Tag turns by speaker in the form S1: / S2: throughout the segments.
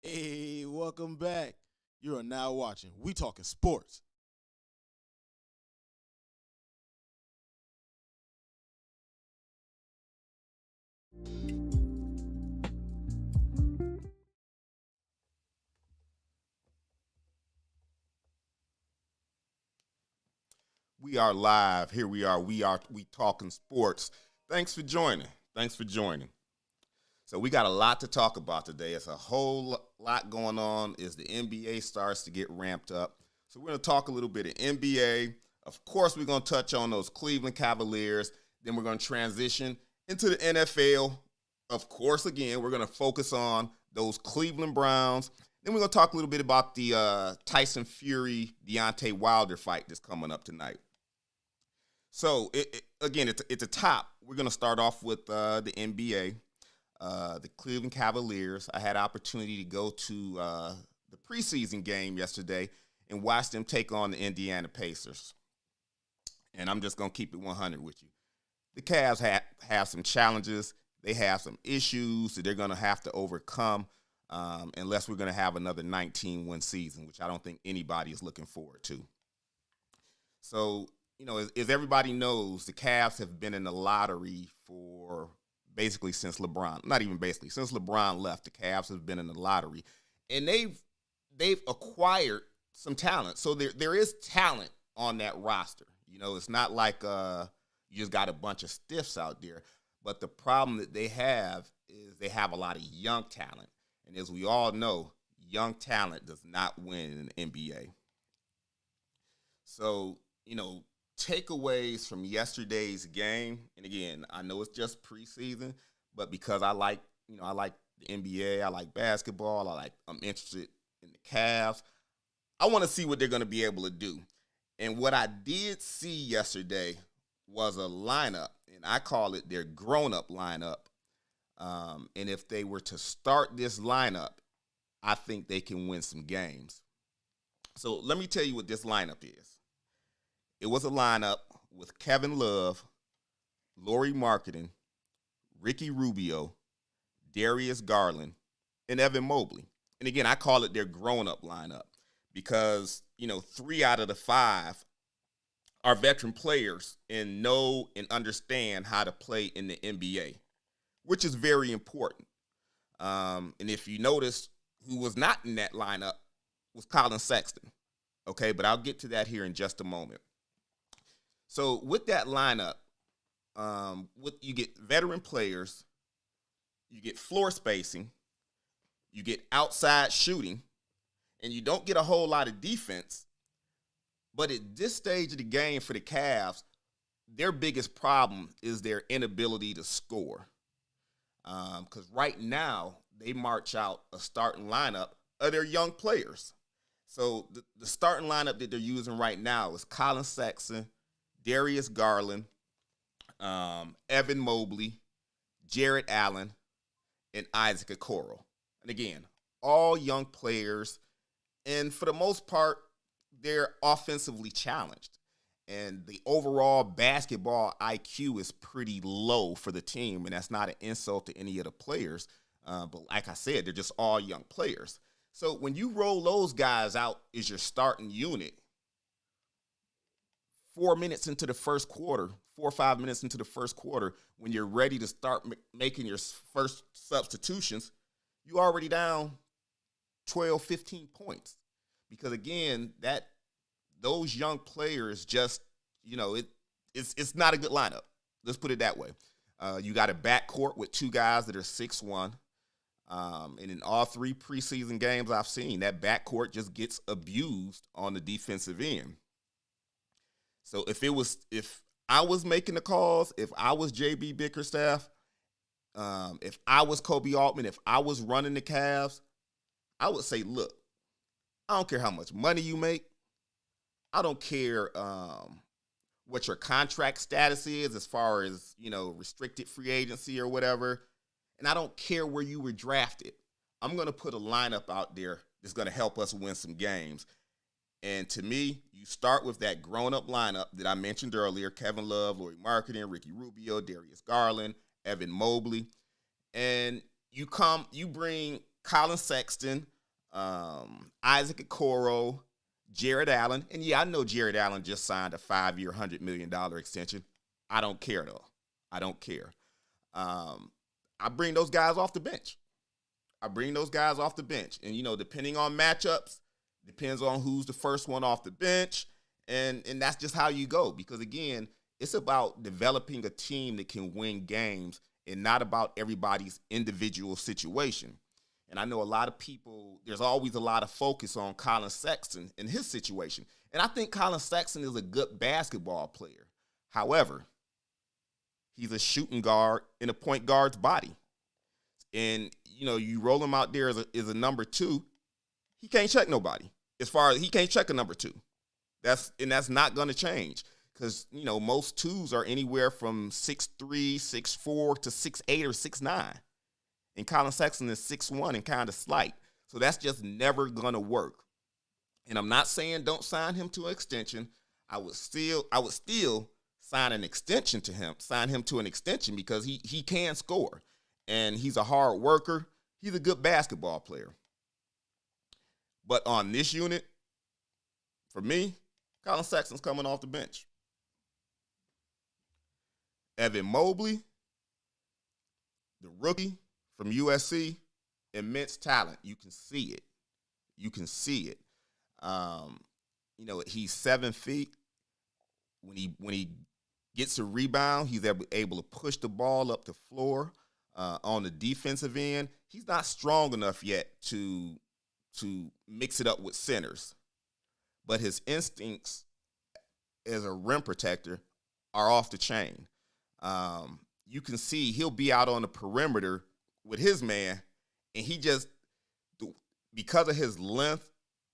S1: Hey, welcome back. You are now watching We Talking Sports.
S2: We are live. Here we are. We talking sports. Thanks for joining. Thanks for joining. So we got a lot to talk about today. It's a whole lot going on as the NBA starts to get ramped up. So we're going to talk a little bit of NBA. Of course, we're going to touch on those Cleveland Cavaliers. Then we're going to transition into the NFL. Of course, again, we're going to focus on those Cleveland Browns. Then we're going to talk a little bit about the Tyson Fury Deontay Wilder fight that's coming up tonight. So, again, it's a top. We're going to start off with the NBA, the Cleveland Cavaliers. I had opportunity to go to the preseason game yesterday and watch them take on the Indiana Pacers. And I'm just going to keep it 100 with you. The Cavs have some challenges. They have some issues that they're going to have to overcome unless we're going to have another 19-win season, which I don't think anybody is looking forward to. So, as everybody knows, the Cavs have been in the lottery for basically since LeBron. Not even basically. Since LeBron left, the Cavs have been in the lottery. And they've acquired some talent. So there is talent on that roster. It's not like you just got a bunch of stiffs out there. But the problem that they have is they have a lot of young talent. And as we all know, young talent does not win in the NBA. So, takeaways from yesterday's game, and again, I know it's just preseason, but because I like the NBA, I like basketball, I'm interested in the Cavs. I want to see what they're going to be able to do. And what I did see yesterday was a lineup, and I call it their grown-up lineup. And if they were to start this lineup, I think they can win some games. So let me tell you what this lineup is. It was a lineup with Kevin Love, Lauri Markkanen, Ricky Rubio, Darius Garland, and Evan Mobley. And again, I call it their grown-up lineup because, 3 out of the 5 are veteran players and know and understand how to play in the NBA, which is very important. And if you notice, who was not in that lineup was Colin Sexton. Okay, but I'll get to that here in just a moment. So with that lineup, you get veteran players, you get floor spacing, you get outside shooting, and you don't get a whole lot of defense. But at this stage of the game for the Cavs, their biggest problem is their inability to score. Because right now, they march out a starting lineup of their young players. So the starting lineup that they're using right now is Colin Sexton, Darius Garland, Evan Mobley, Jarrett Allen, and Isaac Accoral. And again, all young players. And for the most part, they're offensively challenged. And the overall basketball IQ is pretty low for the team. And that's not an insult to any of the players. But like I said, they're just all young players. So when you roll those guys out as your starting unit, 4 minutes into the first quarter, 4 or 5 minutes into the first quarter, when you're ready to start making your first substitutions, you already down 12, 15 points. Because again, those young players just, it's not a good lineup. Let's put it that way. You got a backcourt with 2 guys that are 6'1". And in all 3 preseason games I've seen, that backcourt just gets abused on the defensive end. So if I was making the calls, if I was JB Bickerstaff, if I was Kobe Altman, if I was running the Cavs, I would say, look, I don't care how much money you make. I don't care what your contract status is as far as, restricted free agency or whatever. And I don't care where you were drafted. I'm going to put a lineup out there that's going to help us win some games. And to me, you start with that grown-up lineup that I mentioned earlier: Kevin Love, Lauri Markkanen, Ricky Rubio, Darius Garland, Evan Mobley. And you bring Colin Sexton, Isaac Accoral, Jared Allen. And, yeah, I know Jared Allen just signed a 5-year, $100 million extension. I don't care, though. I don't care. I bring those guys off the bench. And, depending on matchups, depends on who's the first one off the bench. And that's just how you go. Because, again, it's about developing a team that can win games and not about everybody's individual situation. And I know a lot of people, there's always a lot of focus on Colin Sexton and his situation. And I think Colin Sexton is a good basketball player. However, he's a shooting guard in a point guard's body. And, you roll him out there as a number 2, he can't check nobody. As far as he can't check a number 2. That's not going to change. Because, most 2s are anywhere from 6'3", 6'4", to 6'8", or 6'9". And Colin Sexton is 6'1" and kind of slight. So that's just never going to work. And I'm not saying don't sign him to an extension. I would still sign him to an extension because he can score. And he's a hard worker. He's a good basketball player. But on this unit, for me, Colin Sexton's coming off the bench. Evan Mobley, the rookie from USC, immense talent. You can see it. He's 7 feet. When he gets a rebound, he's able to push the ball up the floor. On the defensive end, he's not strong enough yet to mix it up with centers. But his instincts as a rim protector are off the chain. You can see he'll be out on the perimeter with his man, and he just, because of his length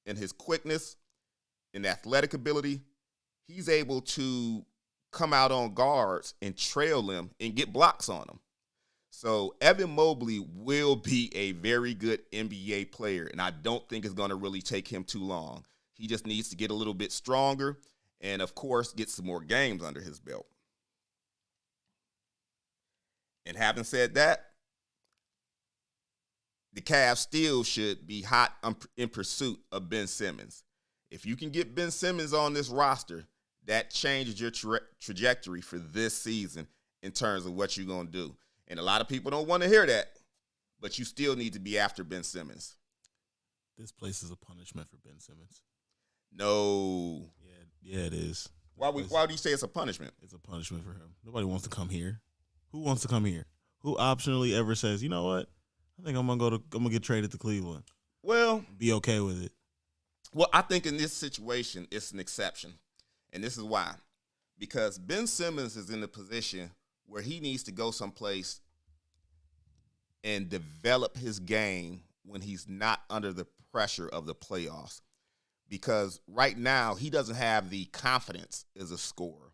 S2: and his quickness and athletic ability, he's able to come out on guards and trail them and get blocks on them. So Evan Mobley will be a very good NBA player, and I don't think it's going to really take him too long. He just needs to get a little bit stronger and, of course, get some more games under his belt. And having said that, the Cavs still should be hot in pursuit of Ben Simmons. If you can get Ben Simmons on this roster, that changes your trajectory for this season in terms of what you're going to do. And a lot of people don't want to hear that, but you still need to be after Ben Simmons.
S1: This place is a punishment for Ben Simmons.
S2: No.
S1: Yeah, it is.
S2: Why do you say it's a punishment?
S1: It's a punishment for him. Nobody wants to come here. Who wants to come here? Who optionally ever says, you know what? I think I'm gonna get traded to Cleveland.
S2: Well,
S1: be okay with it.
S2: Well, I think in this situation, it's an exception. And this is why. Because Ben Simmons is in a position where he needs to go someplace and develop his game when he's not under the pressure of the playoffs. Because right now, he doesn't have the confidence as a scorer.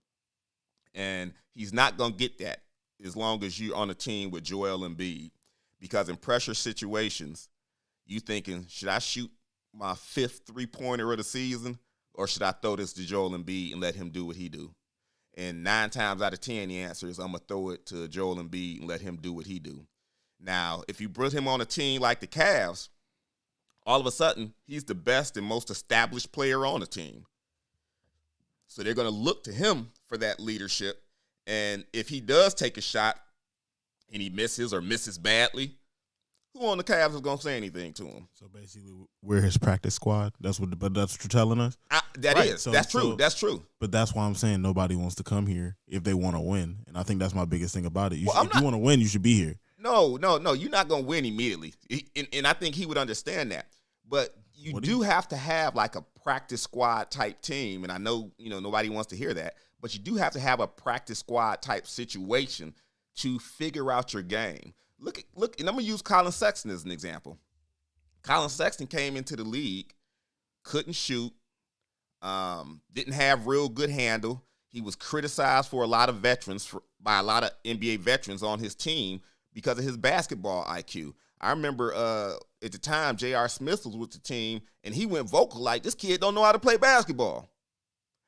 S2: And he's not going to get that as long as you're on a team with Joel Embiid. Because in pressure situations, you thinking, should I shoot my 5th three-pointer of the season, or should I throw this to Joel Embiid and let him do what he do? And 9 times out of 10, the answer is I'm going to throw it to Joel Embiid and let him do what he do. Now, if you put him on a team like the Cavs, all of a sudden, he's the best and most established player on the team. So they're going to look to him for that leadership. And if he does take a shot and he misses badly, who on the Cavs is going to say anything to him?
S1: So basically, we're his practice squad. That's what you're telling us?
S2: That's true. That's true.
S1: But that's why I'm saying nobody wants to come here if they want to win. And I think that's my biggest thing about it. If you want to win, you should be here.
S2: No. You're not going to win immediately. And I think he would understand that. But you do have to have like a practice squad type team. And I know, nobody wants to hear that. But you do have to have a practice squad type situation to figure out your game. Look, and I'm going to use Colin Sexton as an example. Colin Sexton came into the league, couldn't shoot, didn't have real good handle. He was criticized for a lot of by a lot of NBA veterans on his team because of his basketball IQ. I remember at the time, J.R. Smith was with the team, and he went vocal like, this kid don't know how to play basketball.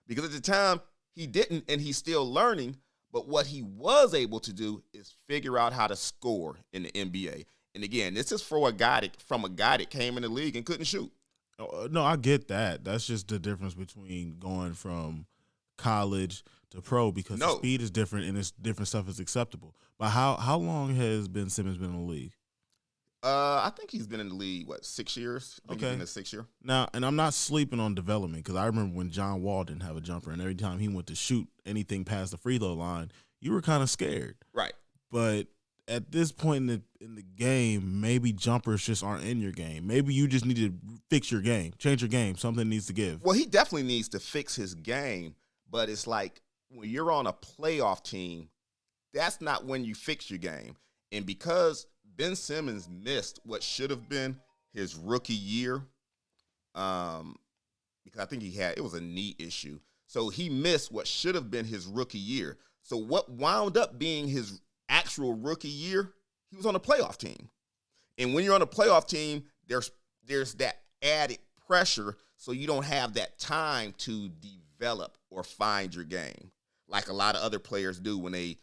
S2: Because at the time, he didn't, and he's still learning. But what he was able to do is figure out how to score in the NBA. And again, this is from a guy that came in the league and couldn't shoot.
S1: No, I get that. That's just the difference between going from college to pro because the speed is different and it's different stuff is acceptable. But how long has Ben Simmons been in the league?
S2: I think he's been in the league, 6 years? I think he's in his 6th year.
S1: Now, and I'm not sleeping on development because I remember when John Wall didn't have a jumper, and every time he went to shoot anything past the free throw line, you were kind of scared.
S2: Right.
S1: But at this point in the game, maybe jumpers just aren't in your game. Maybe you just need to fix your game, change your game. Something needs to give.
S2: Well, he definitely needs to fix his game, but it's like when you're on a playoff team, that's not when you fix your game. And because Ben Simmons missed what should have been his rookie year, because I think it was a knee issue. So he missed what should have been his rookie year. So what wound up being his actual rookie year, he was on a playoff team. And when you're on a playoff team, there's that added pressure, so you don't have that time to develop or find your game like a lot of other players do when they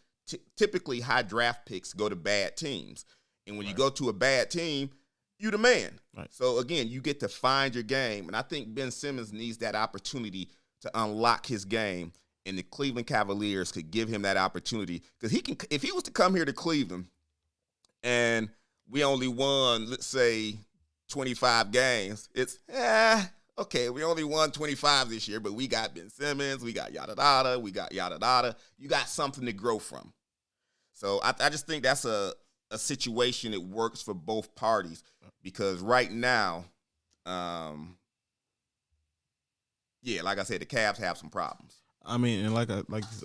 S2: typically high draft picks go to bad teams. And when you go to a bad team, you the man.
S1: Right.
S2: So, again, you get to find your game. And I think Ben Simmons needs that opportunity to unlock his game. And the Cleveland Cavaliers could give him that opportunity. Because if he was to come here to Cleveland and we only won, let's say, 25 games, it's, okay, we only won 25 this year, but we got Ben Simmons, we got yada-yada, we got yada-yada. You got something to grow from. So I just think that's a situation that works for both parties because right now, like I said, the Cavs have some problems.
S1: I mean, and like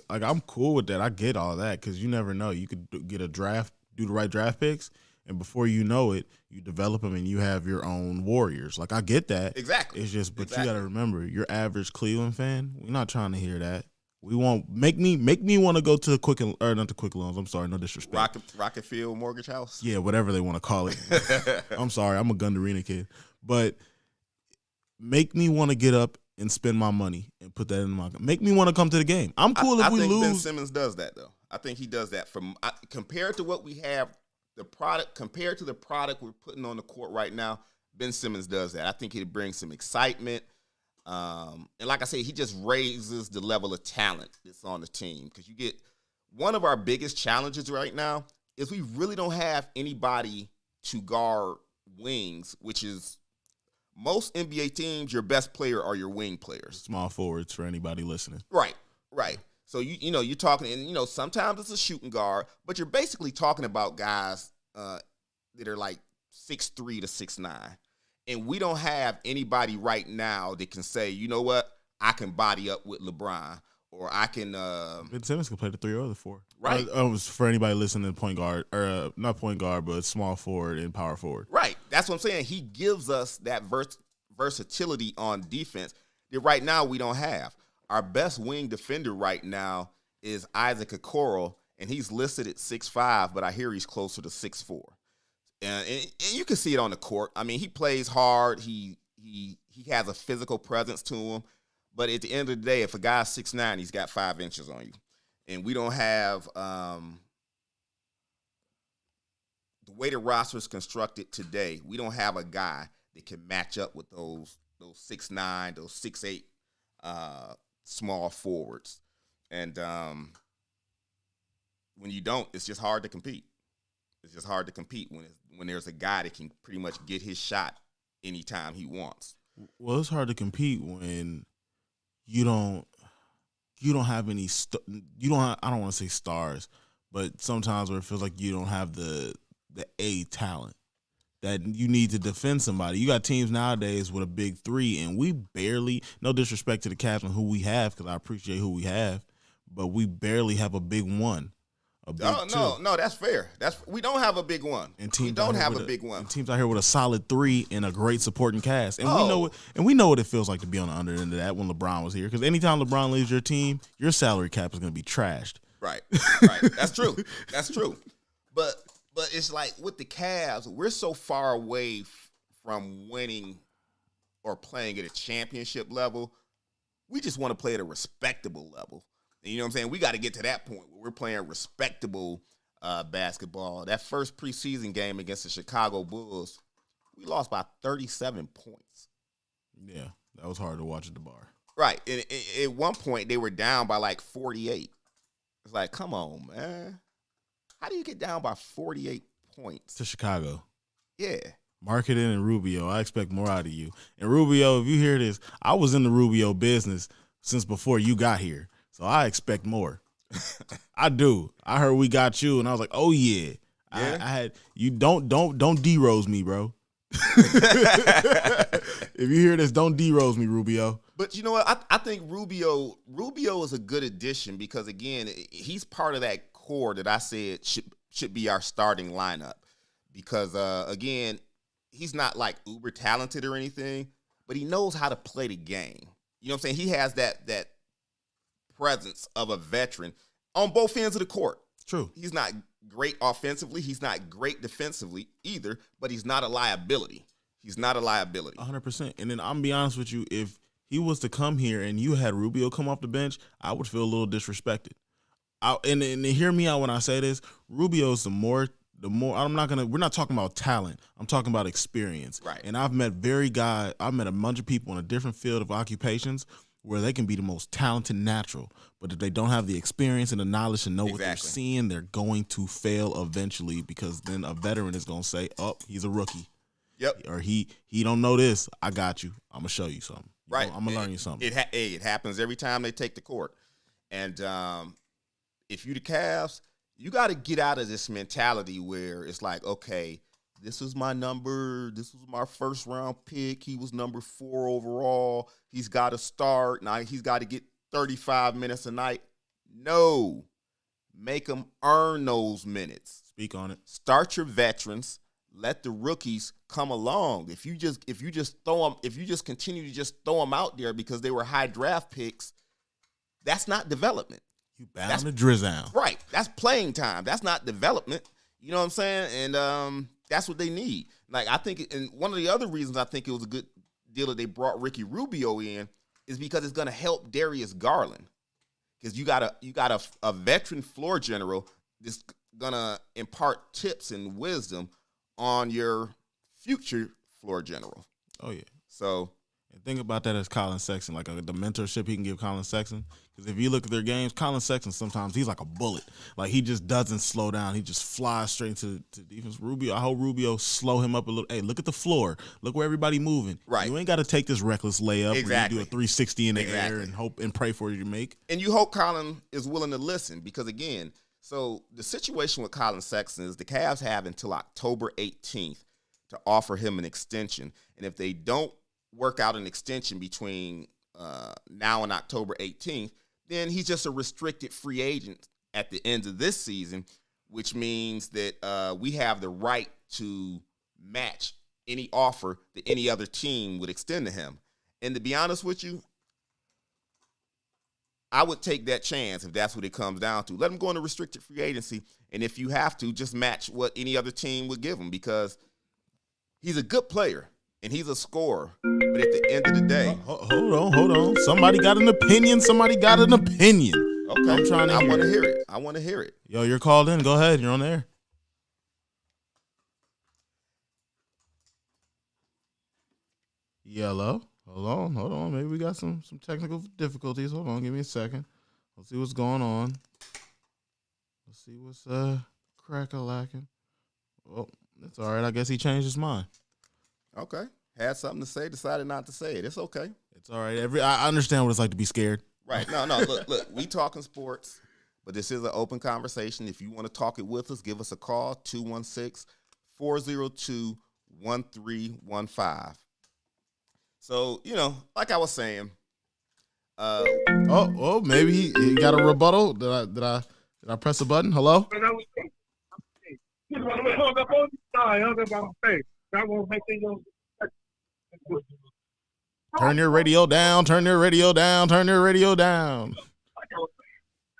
S1: I'm cool with that. I get all that because you never know. You could get a draft, do the right draft picks, and before you know it, you develop them and you have your own Warriors. Like I get that.
S2: Exactly.
S1: It's just, but you got to remember, your average Cleveland fan, we're not trying to hear that. We want make me want to go to not the quick loans. I'm sorry, no disrespect.
S2: Rocket Field Mortgage House.
S1: Yeah, whatever they want to call it. I'm sorry, I'm a Gundarina kid, but make me want to get up and spend my money and put that in my. Make me want to come to the game. I'm cool if we lose. I think
S2: Ben Simmons does that though. I think he does that compared to what we have. Compared to the product we're putting on the court right now, Ben Simmons does that. I think he brings some excitement. And like I say, he just raises the level of talent that's on the team. Because you get one of our biggest challenges right now is we really don't have anybody to guard wings, which is most NBA teams, your best player are your wing players.
S1: Small forwards for anybody listening.
S2: Right. So, you're talking, and, sometimes it's a shooting guard, but you're basically talking about guys that are like 6'3" to 6'9". And we don't have anybody right now that can say, you know what, I can body up with LeBron, or I can.
S1: Ben Simmons can play the 3 or the 4.
S2: Right.
S1: For anybody listening, point guard, or not point guard, but small forward and power forward.
S2: Right. That's what I'm saying. He gives us that versatility on defense that right now we don't have. Our best wing defender right now is Isaac Accoral, and he's listed at 6'5", but I hear he's closer to 6'4". And you can see it on the court. I mean, he plays hard. He has a physical presence to him. But at the end of the day, if a guy's 6'9", he's got 5 inches on you. And we don't have the way the roster is constructed today, we don't have a guy that can match up with those 6'9", those 6'8", small forwards. And when you don't, it's just hard to compete. It's just hard to compete when there's a guy that can pretty much get his shot anytime he wants.
S1: Well, it's hard to compete when you don't have any I don't want to say stars, but sometimes where it feels like you don't have the A talent that you need to defend somebody. You got teams nowadays with a big 3, and we barely, no disrespect to the Cavs and who we have, because I appreciate who we have, but we barely have a big 1.
S2: No, that's fair. We don't have a big 1. We don't have a big 1.
S1: And teams out here with a solid 3 and a great supporting cast, and we know what it feels like to be on the under end of that when LeBron was here. Because anytime LeBron leaves your team, your salary cap is going to be trashed.
S2: Right. That's true. But it's like with the Cavs, we're so far away from winning or playing at a championship level. We just want to play at a respectable level. And you know what I'm saying? We got to get to that point where we're playing respectable basketball. That first preseason game against the Chicago Bulls, we lost by 37 points.
S1: Yeah, that was hard to watch at the bar.
S2: Right. And at one point, they were down by like 48. It's like, come on, man. How do you get down by 48 points?
S1: To Chicago.
S2: Yeah.
S1: Marketing and Rubio, I expect more out of you. And Rubio, if you hear this, I was in the Rubio business since before you got here. So I expect more. I do. I heard we got you, and I was like, oh, yeah. I had you. Don't D-Rose me, bro. If you hear this, don't D-Rose me, Rubio.
S2: But you know what? I think Rubio is a good addition because, again, he's part of that core that I said should be our starting lineup. Because, again, he's not like uber talented or anything, but he knows how to play the game. You know what I'm saying? He has that presence of a veteran on both ends of the court.
S1: True.
S2: He's not great offensively. He's not great defensively either, but he's not a liability. He's not a liability.
S1: 100%. And then I'm going to be honest with you, if he was to come here and you had Rubio come off the bench, I would feel a little disrespected. And hear me out when I say this, Rubio's the more we're not talking about talent. I'm talking about experience.
S2: Right.
S1: And I've met a bunch of people in a different field of occupations where they can be the most talented natural, but if they don't have the experience and the knowledge to know what they're seeing, they're going to fail eventually because then a veteran is going to say, oh, he's a rookie.
S2: Yep.
S1: Or he don't know this. I got you. I'm going to show you something.
S2: Right.
S1: I'm going to learn you something.
S2: It happens every time they take the court. And if you the Cavs, you got to get out of this mentality where it's like, okay, this is my number. This was my first round pick. He was number 4 overall. He's got to start. Now he's got to get 35 minutes a night. No. Make him earn those minutes.
S1: Speak on it.
S2: Start your veterans. Let the rookies come along. If you just continue to just throw them out there because they were high draft picks, that's not development.
S1: You bound to drizzle.
S2: Right. That's playing time. That's not development. You know what I'm saying? And that's what they need. Like, I think, and one of the other reasons I think it was a good deal that they brought Ricky Rubio in is because it's going to help Darius Garland. Because you got a veteran floor general that's going to impart tips and wisdom on your future floor general.
S1: Oh, yeah.
S2: So,
S1: and think about that as Colin Sexton, like the mentorship he can give Colin Sexton. Because if you look at their games, Colin Sexton sometimes he's like a bullet. Like he just doesn't slow down. He just flies straight to defense. Rubio, I hope Rubio slow him up a little. Hey, look at the floor. Look where everybody moving.
S2: Right.
S1: You ain't got to take this reckless layup
S2: exactly.
S1: where you do a 360 in the air and hope and pray for you to make.
S2: And you hope Colin is willing to listen because, again, so the situation with Colin Sexton is the Cavs have until October 18th to offer him an extension. And if they don't work out an extension between now and October 18th, then he's just a restricted free agent at the end of this season, which means that we have the right to match any offer that any other team would extend to him. And to be honest with you, I would take that chance if that's what it comes down to. Let him go into restricted free agency, and if you have to, just match what any other team would give him because he's a good player. And he's a scorer. But at the end of the day.
S1: Hold on. Somebody got an opinion. Okay. I'm trying to
S2: I want to hear it.
S1: Yo, you're called in. Go ahead. You're on air. Yellow. Hold on. Maybe we got some technical difficulties. Hold on. Give me a second. Let's see what's going on. Let's see what's crack-a-lacking. Well, that's all right. I guess he changed his mind.
S2: Okay. Had something to say, decided not to say it. It's okay.
S1: It's all right. I understand what it's like to be scared.
S2: Right. No. Look, we talking sports, but this is an open conversation. If you want to talk it with us, give us a call, 216-402-1315. So, like I was saying.
S1: Maybe he got a rebuttal. Did I press a button? Hello? Turn your radio down.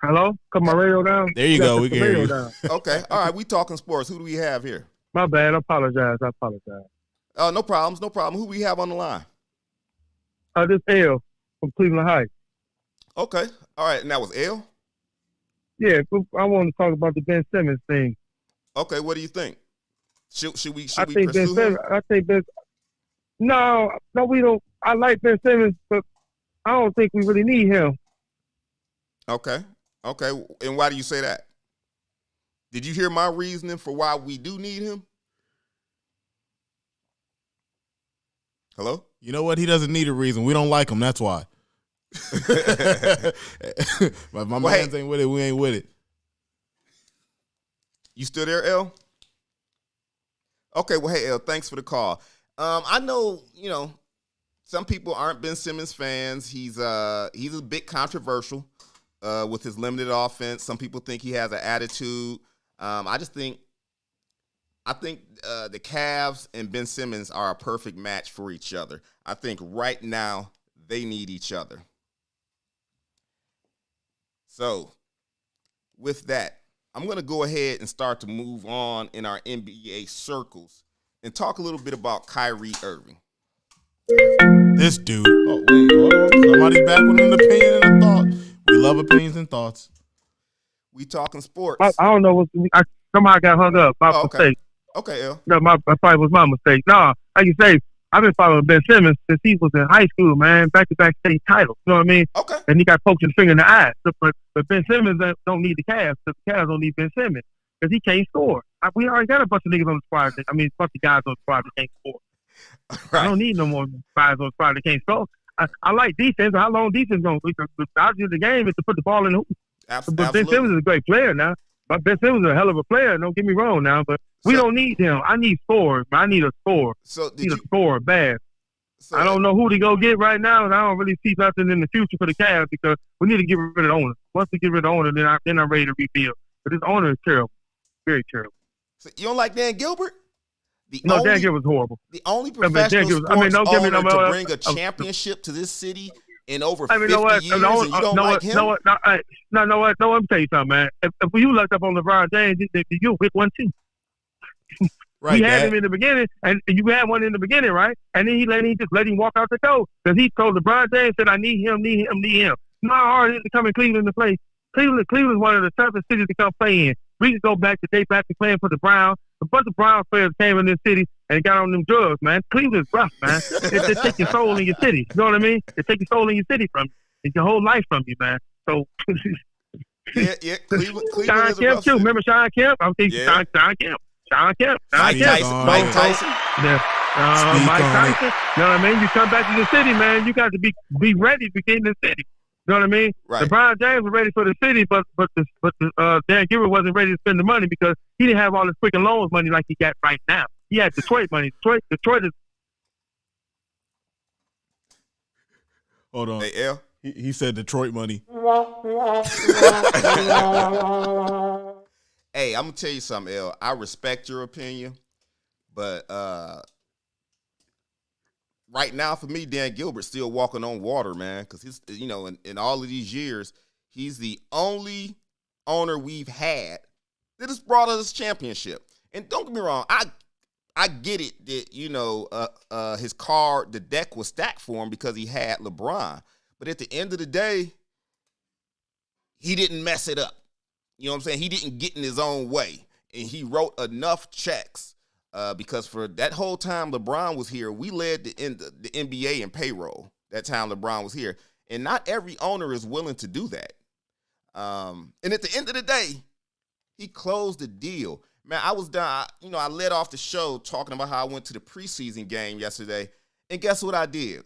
S3: Hello? Cut my radio down?
S1: There you go. We can hear you.
S2: Okay. All right. We talking sports. Who do we have here?
S3: My bad. I apologize.
S2: No problems. Who we have on the line?
S3: This L from Cleveland Heights.
S2: Okay. All right. And that was L?
S3: Yeah, I want to talk about the Ben Simmons thing.
S2: Okay, what do you think? Should we
S3: I think Ben
S2: pursue
S3: Simmons.
S2: him?
S3: I think Ben. No, we don't. I like Ben Simmons, but I don't think we really need him.
S2: Okay. And why do you say that? Did you hear my reasoning for why we do need him? Hello?
S1: You know what? He doesn't need a reason. We don't like him. That's why. But my man's ain't with it. We ain't with it.
S2: You still there, L? Okay, well, hey, L, thanks for the call. I know, some people aren't Ben Simmons fans. He's a bit controversial with his limited offense. Some people think he has an attitude. I think the Cavs and Ben Simmons are a perfect match for each other. I think right now they need each other. So, with that, I'm going to go ahead and start to move on in our NBA circles and talk a little bit about Kyrie Irving.
S1: This dude. Oh, wait, hold on. Somebody's back with an opinion and a thought. We love opinions and thoughts.
S2: We talking sports.
S3: I don't know. Somehow I got hung up. My mistake.
S2: Okay, L.
S3: No, that probably was my mistake. No, like you say, I've been following Ben Simmons since he was in high school, man. Back-to-back state titles. You know what I mean?
S2: Okay.
S3: And he got poked his finger in the eye. But Ben Simmons don't need the Cavs. The Cavs don't need Ben Simmons because he can't score. We already got a bunch of niggas on the squad. A bunch of guys on the squad that can't score. Right. I don't need no more guys on the squad that can't score. I like defense. How long defense going? The object of the game is to put the ball in the hoop.
S2: Absolutely.
S3: But Ben Simmons is a great player now. But Ben Simmons is a hell of a player. Don't get me wrong now. But we don't need him. I need scores. I need a score.
S2: So
S3: a score bad. So I don't know who to go get right now, and I don't really see nothing in the future for the Cavs because we need to get rid of the owner. Once we get rid of the owner, then I'm ready to rebuild. But this owner is terrible. Very terrible.
S2: So you don't like Dan Gilbert?
S3: Dan Gilbert's horrible.
S2: The only professional sports owner to bring a championship to this city in over 50 years, and you don't like him?
S3: No, let me tell you something, man. If you looked up on LeBron James, you'll pick one too.
S1: Right,
S3: he had him in the beginning, and you had one in the beginning, right? And then he just let him walk out the door because he told LeBron James, said, I need him. You know how hard it is to come in Cleveland to play? Cleveland is one of the toughest cities to come play in. We can go back to day back to playing for the Browns. A bunch of Browns players came in this city and got on them drugs, man. Cleveland's rough, man. They take your soul in your city. You know what I mean? They take your soul in your city from you. It's your whole life from you, man. So
S2: yeah. Cleveland
S3: Sean Kemp too. Remember Sean Kemp? I'm thinking Sean Kemp.
S2: Mike Tyson.
S3: Mike Tyson. You know what I mean? You come back to the city, man. You got to be ready to get in the city. You know what I mean?
S2: Right.
S3: LeBron James was ready for the city, but Dan Gilbert wasn't ready to spend the money because he didn't have all this freaking loans money like he got right now. He had Detroit money. Detroit is.
S1: Hold on.
S2: Hey, L.
S1: He said Detroit money.
S2: Hey, I'm gonna tell you something, L. I respect your opinion, but right now for me, Dan Gilbert's still walking on water, man. Because he's, in all of these years, he's the only owner we've had that has brought us championship. And don't get me wrong, I get it that his card, the deck was stacked for him because he had LeBron. But at the end of the day, he didn't mess it up. You know what I'm saying? He didn't get in his own way. And he wrote enough checks because for that whole time LeBron was here, we led the NBA in payroll that time LeBron was here. And not every owner is willing to do that. And at the end of the day, he closed the deal. Man, I was done. I led off the show talking about how I went to the preseason game yesterday. And guess what I did?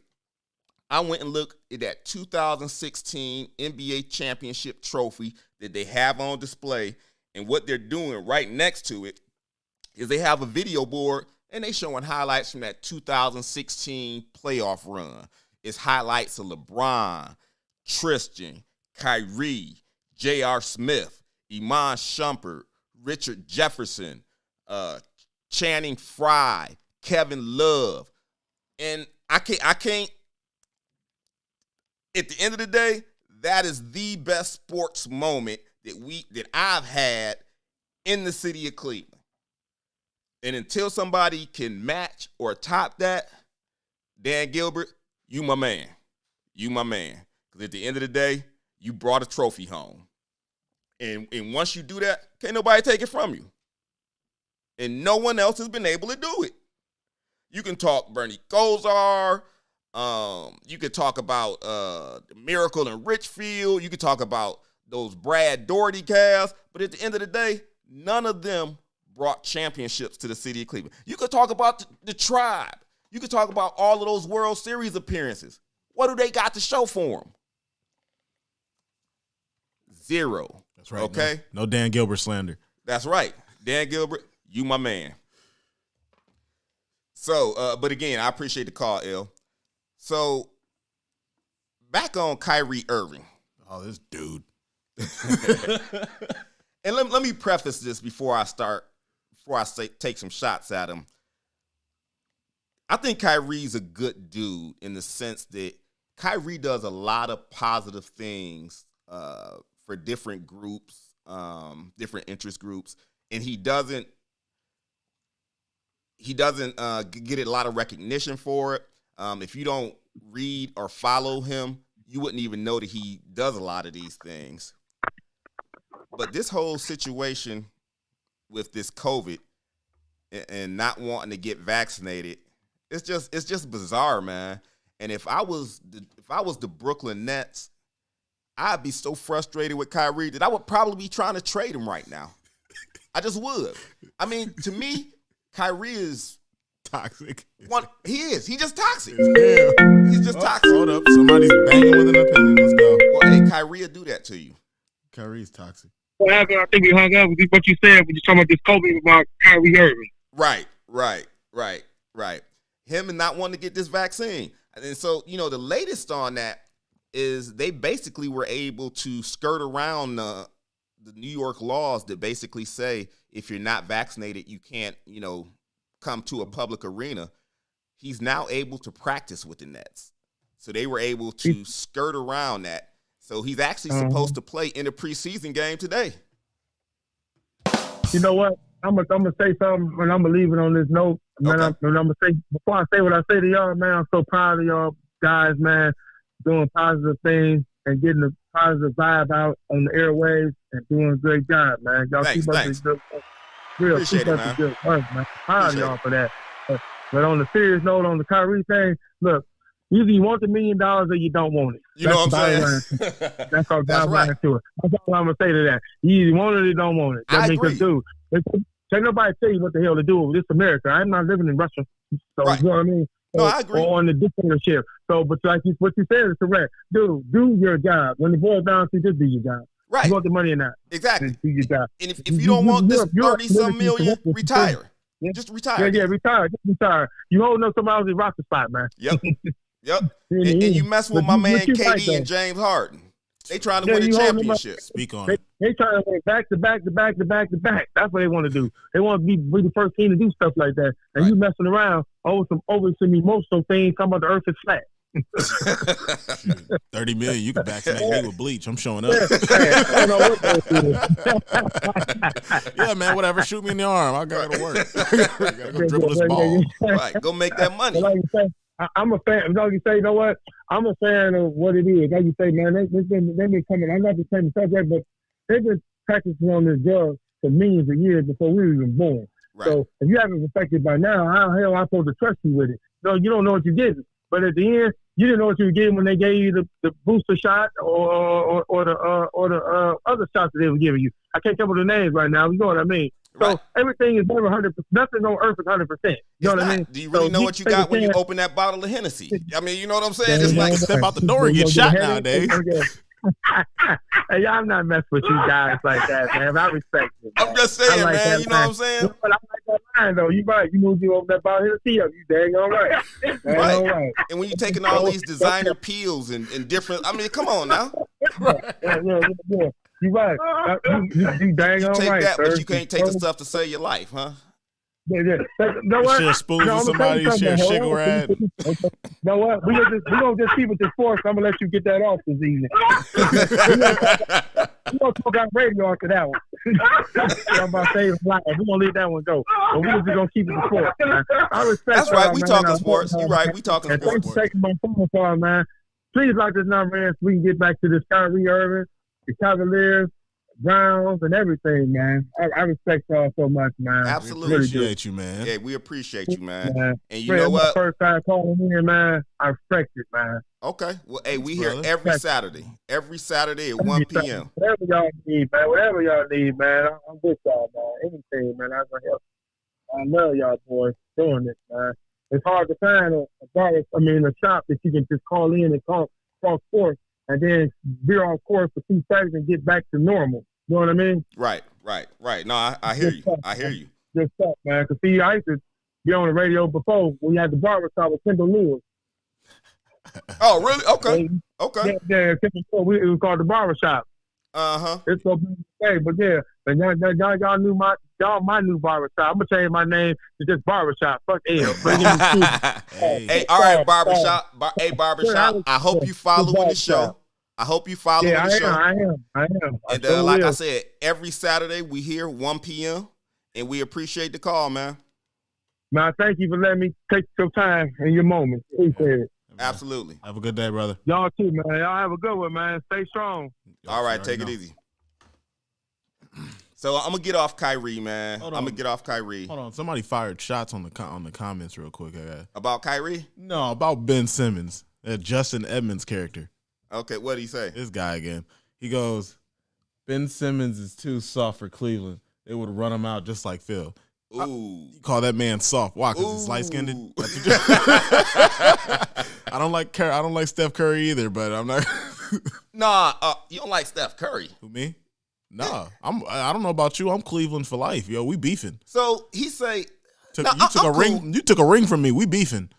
S2: I went and looked at that 2016 NBA championship trophy that they have on display. And what they're doing right next to it is they have a video board and they showing highlights from that 2016 playoff run. It's highlights of LeBron, Tristan, Kyrie, J.R. Smith, Iman Shumpert, Richard Jefferson, Channing Frye, Kevin Love. And I can't, at the end of the day, that is the best sports moment that I've had in the city of Cleveland. And until somebody can match or top that, Dan Gilbert, you my man. You my man. Because at the end of the day, you brought a trophy home. And once you do that, can't nobody take it from you. And no one else has been able to do it. You can talk Bernie Kosar. You could talk about the Miracle in Richfield. You could talk about those Brad Daugherty cast. But at the end of the day, none of them brought championships to the city of Cleveland. You could talk about the Tribe. You could talk about all of those World Series appearances. What do they got to show for them? Zero.
S1: That's right.
S2: Okay?
S1: No Dan Gilbert slander.
S2: That's right. Dan Gilbert, you my man. So, but again, I appreciate the call, L. So, back on Kyrie Irving.
S1: Oh, this dude.
S2: And let me preface this before I take some shots at him. I think Kyrie's a good dude in the sense that Kyrie does a lot of positive things for different groups, different interest groups, and he doesn't get a lot of recognition for it. If you don't read or follow him, you wouldn't even know that he does a lot of these things. But this whole situation with this COVID and not wanting to get vaccinated, it's just bizarre, man. And if I was the Brooklyn Nets, I'd be so frustrated with Kyrie that I would probably be trying to trade him right now. I just would. I mean, to me, Kyrie is
S1: toxic.
S2: He is. He's just toxic.
S1: Yeah.
S2: He's just toxic.
S1: Hold up. Somebody's banging with an opinion. Let's go.
S2: Well, hey, Kyrie will do that to you.
S1: Kyrie's toxic.
S3: What happened? I think we hung up with what you said when you talking about this COVID about Kyrie Irving.
S2: Right. Him and not wanting to get this vaccine. And so, the latest on that is they basically were able to skirt around the New York laws that basically say if you're not vaccinated, you can't, come to a public arena. He's now able to practice with the Nets. So they were able to skirt around that. So he's actually supposed to play in a preseason game today.
S3: You know what? I'm gonna say something, and I'm gonna leave it on this note. Man,
S2: Okay.
S3: I'm gonna say before I say what I say to y'all, man. I'm so proud of y'all guys, man, doing positive things and getting the positive vibe out on the airwaves and doing a great job, man. Y'all keep up the good work. Real,
S2: Appreciate
S3: keep
S2: it,
S3: up
S2: man.
S3: the good work, man. Proud of
S2: Appreciate
S3: y'all for that. But on the serious note, on the Kyrie thing, look, either you want the $1 million or you don't want it.
S2: You know what I'm saying?
S3: That's all
S2: That's
S3: God
S2: right.
S3: line to it. That's all I'm gonna say to that. You either want it or you don't want it.
S2: I
S3: That means
S2: agree.
S3: can't nobody tell you what the hell to do. This America. I'm not living in Russia. So
S2: Right.
S3: you know what I mean?
S2: No, I agree.
S3: Or on the dictatorship. So, but like what you said is correct. Dude, do your job. When it boils down to just do your job.
S2: Right.
S3: You want the money or not?
S2: Exactly.
S3: Just do your job.
S2: And if you don't want this
S3: You're
S2: 30-some million, retire.
S3: Yeah.
S2: Just retire.
S3: Yeah, retire. Just retire. You holding up somebody else's roster spot, man.
S2: Yep. And you messing with my man KD and James Harden. They trying to win a
S3: you holding them up.
S2: championship.
S1: Speak on
S3: They,
S1: it.
S3: they trying to win back to back to back to back to back. That's what they want to do. They want to be the first team to do stuff like that. And
S2: Right.
S3: you messing around over some emotional things, talking about the earth is flat.
S1: 30 million. You can vaccinate me with bleach. I'm showing up.
S3: I don't know what that is.
S1: Yeah, man. Whatever. Shoot me in the arm. I gotta go to work. I gotta go dribble this ball.
S2: Right. Go make that money.
S3: Like you say, I'm a fan. Like you say, you know what? I'm a fan of what it is. Like you say, man, they've been coming. I'm not the same subject, but they've been practicing on this drug for millions of years before we were even born.
S2: Right.
S3: So if you haven't perfected by now, how the hell am I supposed to trust you with it? No, you don't know what you're getting. But at the end, you didn't know what you were getting when they gave you the booster shot or the other shots that they were giving you. I can't come up with the names right now. You know what I mean? So
S2: Right.
S3: everything is never 100%. Nothing on earth is 100%. You know what I mean?
S2: Do you really
S3: So
S2: know what you got when you
S3: take a
S2: open that bottle of Hennessy? I mean, you know what I'm saying?
S3: Yeah,
S2: Just like
S3: yeah.
S1: Step out the door and get shot nowadays.
S3: Hey, I'm not messing with you guys like that, man. I respect you. Man.
S2: I'm just saying,
S3: I like
S2: man.
S3: that
S2: You know what I'm
S3: line.
S2: saying?
S3: But I like that line, though. You right. You moved you over that bottle here to see up. You dang all right. Dang
S2: Right.
S3: all right.
S2: And when you're taking all these designer peels and different, I mean, come on now.
S3: Yeah. You right. You dang
S2: You
S3: all
S2: take
S3: right,
S2: that,
S3: sir.
S2: but you can't take the stuff to save your life, huh?
S3: Yeah. Know what?
S1: Share spoons
S3: No,
S1: with
S3: I'm gonna
S1: somebody
S3: tell
S1: and
S3: you
S1: share
S3: something,
S1: sugar
S3: hold
S1: rad.
S3: on. You know what? We're gonna just keep it to sports. I'm gonna let you get that off this evening. We're gonna talk about radio after that one. I'm about to say it live. We're gonna leave that one go. But we're just gonna keep it to sports, man. I respect
S2: That's right. We
S3: man.
S2: talking
S3: I
S2: sports.
S3: love
S2: You
S3: y'all,
S2: right.
S3: man.
S2: We talking
S3: And thanks
S2: sports.
S3: for taking my phone call, man. Please lock this number in so we can get back to this Kyrie Irving, the Cavaliers, Browns and everything, man. I respect y'all so much, man.
S2: Absolutely.
S1: We appreciate you, man.
S2: Yeah, we appreciate you, man.
S3: Man.
S2: And you know what?
S3: My first time calling in, man. I respect it, man.
S2: Okay. Well, hey, we
S1: brother.
S2: here every Saturday. Every Saturday at 1 p.m.
S3: Whatever y'all need, man. Whatever y'all need, man. I'm with y'all, man. Anything, man. I'm gonna help. I love y'all boys doing this, man. It's hard to find a shop that you can just call in and talk sports and then veer off course for 2 seconds and get back to normal. You know what I mean?
S2: Right. No, I hear you. I hear you.
S3: Good stuff, man. Because, see, I used to be on the radio before when we had the barbershop with Kendall Lewis.
S2: Oh, really? Okay.
S3: Yeah, it was called the barbershop.
S2: Uh-huh.
S3: It's so big today, but yeah. And y'all knew my new barbershop. I'm going to change my name to just barbershop. Fuck L.
S2: Hey, all right, barbershop. Barbershop. I hope you following the show. I
S3: am.
S2: And like I said, every Saturday we here 1 p.m. and we appreciate the call, man.
S3: Man, thank you for letting me take your time and your moment. Appreciate it.
S2: Absolutely.
S1: Have a good day, brother.
S3: Y'all too, man. Y'all have a good one, man. Stay strong.
S2: All right, take it easy. So I'm gonna get off Kyrie, man. I'm gonna get off Kyrie.
S1: Hold on, somebody fired shots on the comments real quick.
S2: About Kyrie?
S1: No, about Ben Simmons, that Justin Edmonds character.
S2: Okay, what did he say?
S1: This guy again. He goes, Ben Simmons is too soft for Cleveland. They would run him out just like Phil.
S2: Ooh.
S1: You call that man soft. Why? Because he's light-skinned? I don't like Steph Curry either, but I'm not.
S2: Nah, you don't like Steph Curry.
S1: Who, me? Nah. I don't know about you. I'm Cleveland for life. Yo, we beefing.
S2: So he say
S1: you took a ring from me. We beefing.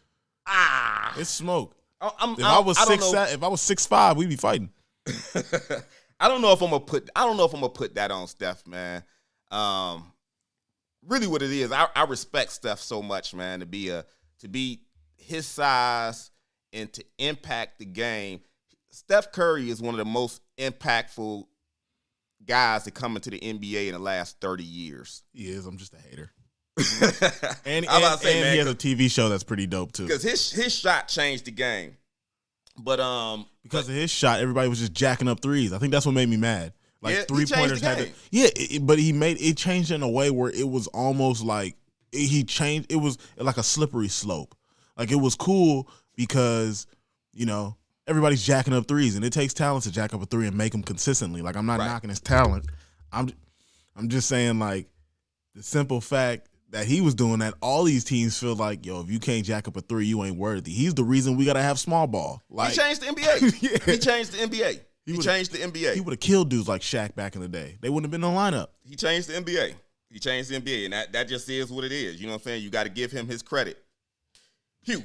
S1: It's smoke. If I was 6'5", we'd be fighting.
S2: I don't know if I'm gonna put that on Steph, man. Really what it is, I respect Steph so much, man, to be his size and to impact the game. Steph Curry is one of the most impactful guys to come into the NBA in the last 30 years.
S1: He is. I'm just a hater.
S2: and
S1: he has a TV show that's pretty dope too.
S2: Because his shot changed the game. But
S1: because of his shot, everybody was just jacking up threes. I think that's what made me mad. Like
S2: yeah,
S1: 3-pointers had to, but it changed in a way where it was almost like it was like a slippery slope. Like it was cool because, everybody's jacking up threes and it takes talent to jack up a three and make them consistently. Like I'm not knocking his talent. I'm just saying like the simple fact that he was doing that, all these teams feel like, yo, if you can't jack up a three, you ain't worthy. He's the reason we got to have small ball. Like,
S2: he changed the NBA.
S1: Yeah.
S2: He changed the NBA. He changed the NBA.
S1: He would have killed dudes like Shaq back in the day. They wouldn't have been in the lineup.
S2: He changed the NBA. And that just is what it is. You know what I'm saying? You got to give him his credit. Phew.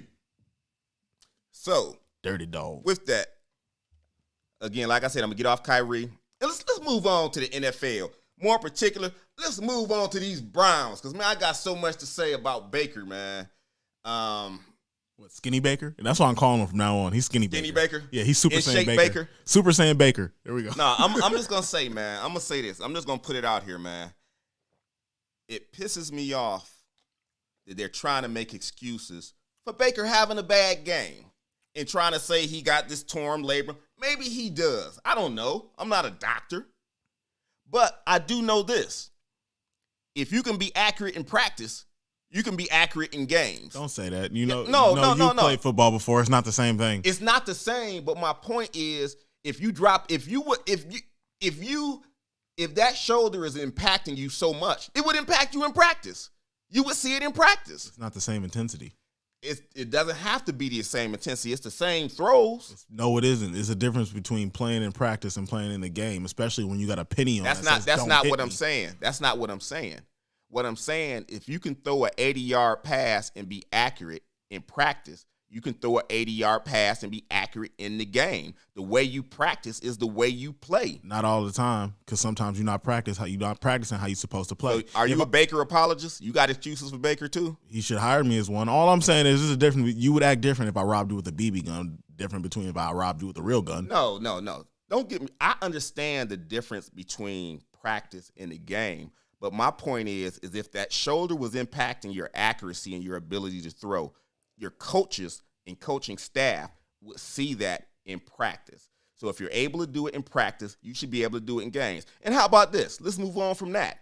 S2: So,
S1: dirty dog.
S2: With that, again, like I said, I'm going to get off Kyrie. And let's move on to the NFL. More in particular, let's move on to these Browns. Because, man, I got so much to say about Baker, man.
S1: What, Skinny Baker? And that's why I'm calling him from now on. He's Skinny Baker.
S2: Skinny Baker?
S1: Yeah, he's Super Saiyan Baker. Super Saiyan Baker. There we go.
S2: No, I'm just going to say, man. I'm going to say this. I'm just going to put it out here, man. It pisses me off that they're trying to make excuses for Baker having a bad game and trying to say he got this torn labrum. Maybe he does. I don't know. I'm not a doctor. But I do know this. If you can be accurate in practice, you can be accurate in games.
S1: Don't say that.
S2: You
S1: played football before. It's not the same thing.
S2: It's not the same, but my point is if that shoulder is impacting you so much, it would impact you in practice. You would see it in practice.
S1: It's not the same intensity.
S2: It doesn't have to be the same intensity. It's the same throws.
S1: No, it isn't. It's a difference between playing in practice and playing in the game, especially when you got a penny on.
S2: That's not what I'm saying. That's not what I'm saying. What I'm saying, if you can throw an 80-yard pass and be accurate in practice, you can throw an 80-yard pass and be accurate in the game. The way you practice is the way you play.
S1: Not all the time, because sometimes you're not practicing how you're supposed to play.
S2: So are you a Baker apologist? You got excuses for Baker too?
S1: He should hire me as one. All I'm saying is there's a difference. You would act different if I robbed you with a BB gun. Different between if I robbed you with a real gun.
S2: No. Don't get me. I understand the difference between practice and the game. But my point is if that shoulder was impacting your accuracy and your ability to throw, your coaches and coaching staff would see that in practice. So if you're able to do it in practice, you should be able to do it in games. And how about this? Let's move on from that.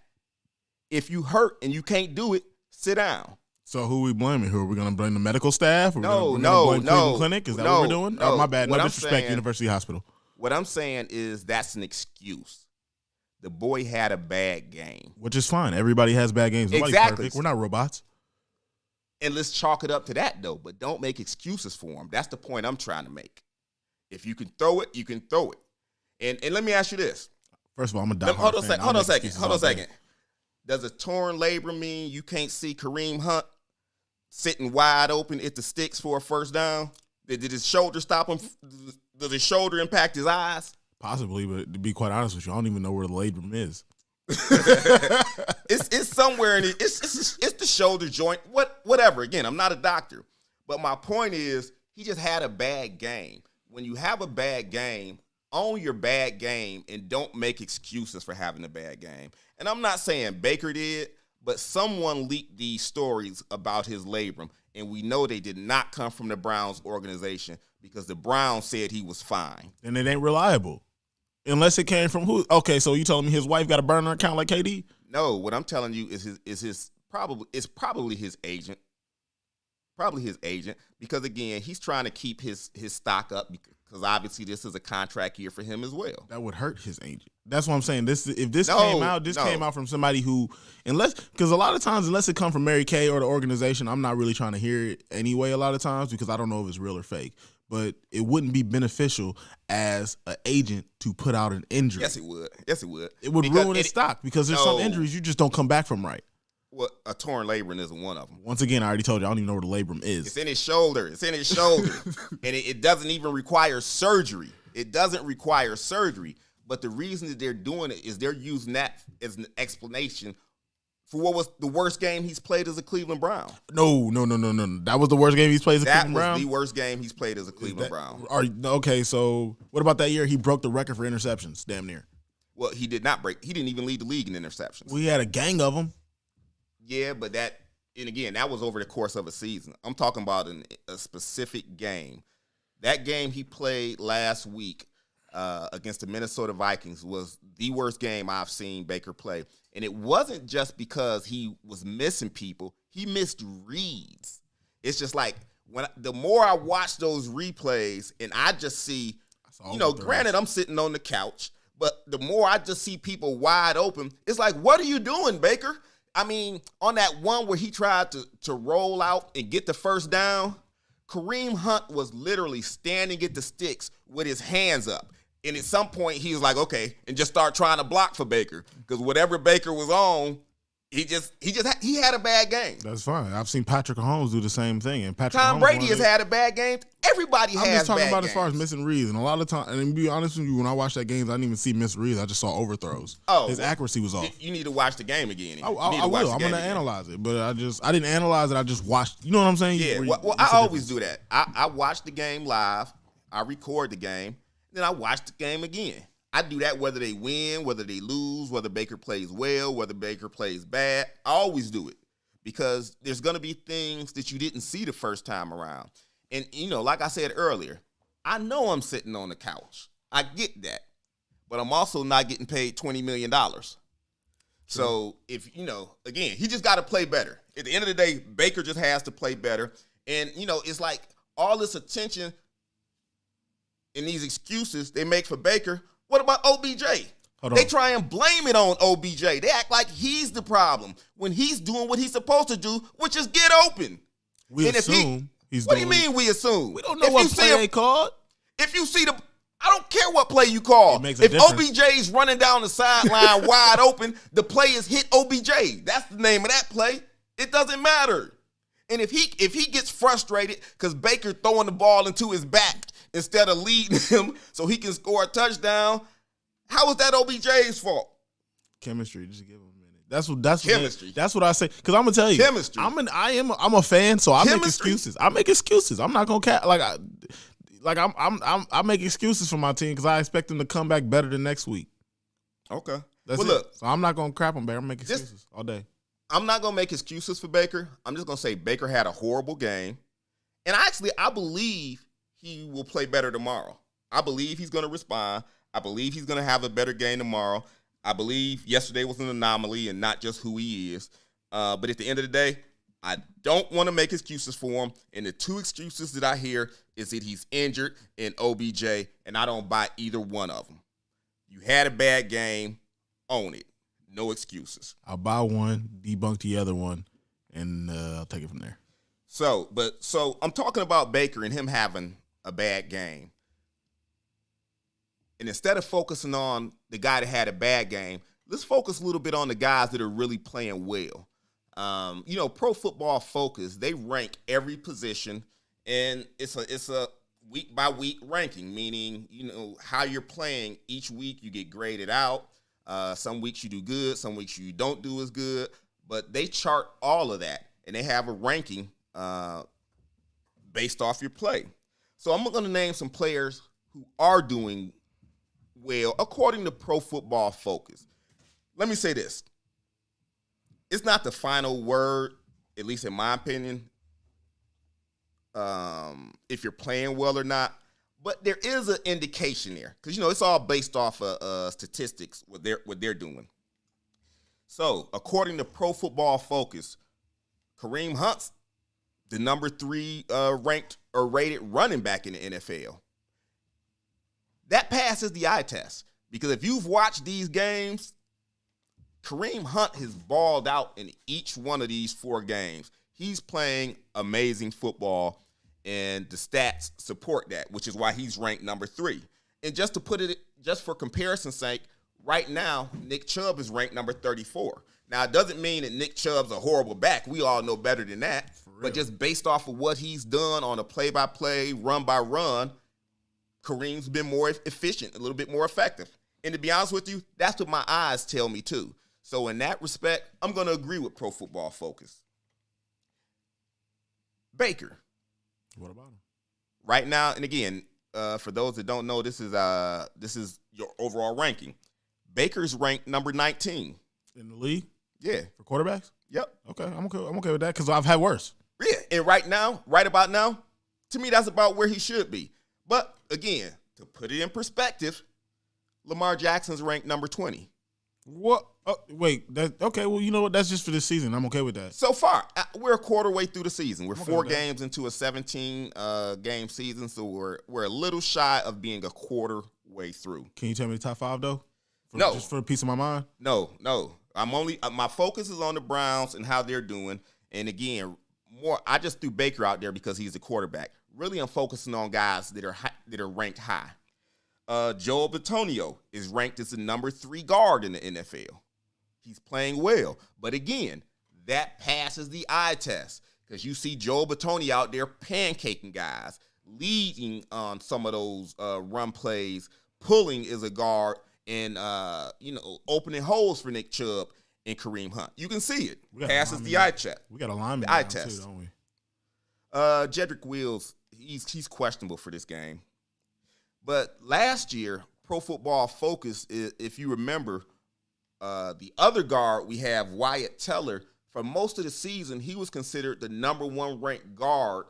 S2: If you hurt and you can't do it, sit down.
S1: So who are we blaming? Who are we going to blame? The medical staff?
S2: No.
S1: Cleveland Clinic? Is that what we're doing?
S2: No.
S1: Oh, my bad. No
S2: What I'm
S1: disrespect,
S2: saying-
S1: University Hospital.
S2: What I'm saying is that's an excuse. The boy had a bad game.
S1: Which is fine. Everybody has bad games. Nobody's
S2: Exactly.
S1: perfect. We're not robots.
S2: And let's chalk it up to that, though. But don't make excuses for him. That's the point I'm trying to make. If you can throw it, you can throw it. And let me ask you this.
S1: First of all, I'm a diehard
S2: Hold on
S1: fan.
S2: a
S1: I'll
S2: second.
S1: make
S2: Hold on a
S1: excuses all day.
S2: second. Does a torn labrum mean you can't see Kareem Hunt sitting wide open at the sticks for a first down? Did his shoulder stop him? Does his shoulder impact his eyes?
S1: Possibly, but to be quite honest with you, I don't even know where the labrum is.
S2: It's somewhere in it. It's the shoulder joint. Whatever. Again, I'm not a doctor, but my point is he just had a bad game. When you have a bad game, own your bad game and don't make excuses for having a bad game. And I'm not saying Baker did, but someone leaked these stories about his labrum, and we know they did not come from the Browns organization because the Browns said he was fine.
S1: And it ain't reliable. Unless it came from who? Okay, so you telling me his wife got a burner account like KD?
S2: No, what I'm telling you is probably his agent. Probably his agent, because again, he's trying to keep his stock up because obviously this is a contract year for him as well.
S1: That would hurt his agent. That's what I'm saying. If this
S2: No.
S1: came out from somebody who, because a lot of times, unless it come from Mary Kay or the organization, I'm not really trying to hear it anyway. A lot of times because I don't know if it's real or fake. But it wouldn't be beneficial as an agent to put out an injury.
S2: Yes, it would. Yes, it would.
S1: It would ruin his stock because there's some injuries you just don't come back from right.
S2: Well, a torn labrum isn't one of them.
S1: Once again, I already told you, I don't even know where the labrum is.
S2: It's in his shoulder. And it doesn't even require surgery. It doesn't require surgery. But the reason that they're doing it is they're using that as an explanation for what was the worst game he's played as a Cleveland Brown.
S1: No. That was the worst game he's played as a Cleveland Brown?
S2: That was the worst game he's played as a Cleveland Brown.
S1: Okay, so what about that year he broke the record for interceptions, damn near?
S2: Well, he did not break. He didn't even lead the league in interceptions.
S1: We had a gang of them.
S2: Yeah, but that was over the course of a season. I'm talking about a specific game. That game he played last week against the Minnesota Vikings was the worst game I've seen Baker play. And it wasn't just because he was missing people. He missed reads. It's just like the more I watch those replays and I just see, granted I'm sitting on the couch, but the more I just see people wide open, it's like, what are you doing, Baker? I mean, on that one where he tried to roll out and get the first down, Kareem Hunt was literally standing at the sticks with his hands up. And at some point, he was like, okay, and just start trying to block for Baker. Because whatever Baker was on, he had a bad game.
S1: That's fine. I've seen Patrick Mahomes do the same thing. And
S2: Tom Brady has had a bad game. Everybody has bad games. I'm just talking about
S1: as far as missing reads. And a lot of times, and to be honest with you, when I watched that game, I didn't even see missed reads. I just saw overthrows. His accuracy was off.
S2: You need to watch the game again.
S1: I will. I'm going to analyze it. But I didn't analyze it. I just watched. You know what I'm saying?
S2: Yeah. Well, I always do that. I watch the game live. I record the game. Then I watch the game again. I do that whether they win, whether they lose, whether Baker plays well, whether Baker plays bad. I always do it because there's going to be things that you didn't see the first time around. And, like I said earlier, I know I'm sitting on the couch. I get that. But I'm also not getting paid $20 million. So if, again, he just got to play better. At the end of the day, Baker just has to play better. And, it's like all this attention and these excuses they make for Baker. What about OBJ? They try and blame it on OBJ. They act like he's the problem when he's doing what he's supposed to do, which is get open.
S1: We assume he's
S2: doing. What do you mean we assume?
S1: We don't know what play they called.
S2: If you see I don't care what play you call. If OBJ's running down the sideline wide open, the play is hit OBJ. That's the name of that play. It doesn't matter. And if he gets frustrated because Baker throwing the ball into his back instead of leading him so he can score a touchdown, how is that OBJ's fault?
S1: Chemistry. Just give him a minute. That's
S2: chemistry.
S1: That's what I say. Because I'm gonna tell you,
S2: chemistry.
S1: I'm a fan, so I make excuses. I'm not gonna I make excuses for my team because I expect them to come back better than next week.
S2: Okay.
S1: That's it. Look, so I'm not gonna crap on Baker. I'm making excuses all day.
S2: I'm not gonna make excuses for Baker. I'm just gonna say Baker had a horrible game, and I believe he will play better tomorrow. I believe he's going to respond. I believe he's going to have a better game tomorrow. I believe yesterday was an anomaly and not just who he is. But at the end of the day, I don't want to make excuses for him. And the two excuses that I hear is that he's injured and OBJ, and I don't buy either one of them. You had a bad game, own it. No excuses.
S1: I'll buy one, debunk the other one, and I'll take it from there.
S2: So I'm talking about Baker and him having a bad game. And instead of focusing on the guy that had a bad game, let's focus a little bit on the guys that are really playing well. Pro Football Focus, they rank every position, and it's a week by week ranking, meaning, how you're playing each week. You get graded out. Some weeks you do good, some weeks you don't do as good, but they chart all of that, and they have a ranking based off your play. So I'm going to name some players who are doing well according to Pro Football Focus. Let me say this. It's not the final word, at least in my opinion, if you're playing well or not. But there is an indication there because, it's all based off of statistics, what they're doing. So, according to Pro Football Focus, Kareem Hunt's the number 3 ranked or rated running back in the NFL. That passes the eye test because if you've watched these games, Kareem Hunt has balled out in each one of these 4 games. He's playing amazing football, and the stats support that, which is why he's ranked number 3. And just to put it, just for comparison's sake, right now, Nick Chubb is ranked number 34. Now, it doesn't mean that Nick Chubb's a horrible back. We all know better than that. But just based off of what he's done on a play-by-play, run-by-run, Kareem's been more efficient, a little bit more effective. And to be honest with you, that's what my eyes tell me too. So in that respect, I'm going to agree with Pro Football Focus. Baker.
S1: What about him?
S2: Right now, and again, for those that don't know, this is your overall ranking. Baker's ranked number 19
S1: in the league.
S2: Yeah,
S1: for quarterbacks.
S2: Yep.
S1: Okay, I'm okay with that because I've had worse.
S2: Yeah, and right about now, to me, that's about where he should be. But again, to put it in perspective, Lamar Jackson's ranked number 20.
S1: What? Wait. Okay. Well, you know what? That's just for this season. I'm okay with that.
S2: So far, we're a quarter way through the season. We're 4 games into a 17 game season, so we're a little shy of being a quarter way through.
S1: Can you tell me the top 5 though?
S2: No.
S1: Just for a piece of my mind.
S2: No. I'm only my focus is on the Browns and how they're doing. And again, I just threw Baker out there because he's a quarterback. Really, I'm focusing on guys that are ranked high. Joel Bitonio is ranked as the number 3 guard in the NFL. He's playing well. But again, that passes the eye test because you see Joel Bitonio out there pancaking guys, leading on some of those run plays, pulling as a guard, and opening holes for Nick Chubb and Kareem Hunt. You can see it. Passes the eye check.
S1: We got a lineman
S2: the eye
S1: too,
S2: test.
S1: Don't we?
S2: Jedrick Wheels, he's questionable for this game. But last year, Pro Football Focus, if you remember, the other guard we have, Wyatt Teller, for most of the season, he was considered the number 1 ranked guard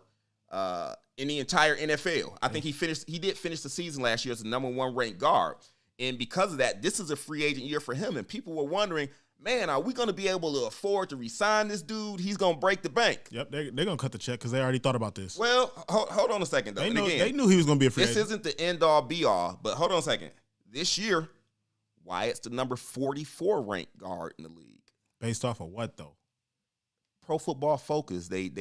S2: in the entire NFL. I think he did finish the season last year as the number 1 ranked guard. And because of that, this is a free agent year for him. And people were wondering, man, are we going to be able to afford to re-sign this dude? He's going to break the bank.
S1: Yep, they're going to cut the check because they already thought about this.
S2: Well, hold on a second, though.
S1: They knew he was going to be a free agent.
S2: This isn't the end-all, be-all, but hold on a second. This year, Wyatt's the number 44 ranked guard in the league.
S1: Based off of what, though?
S2: Pro Football Focus, they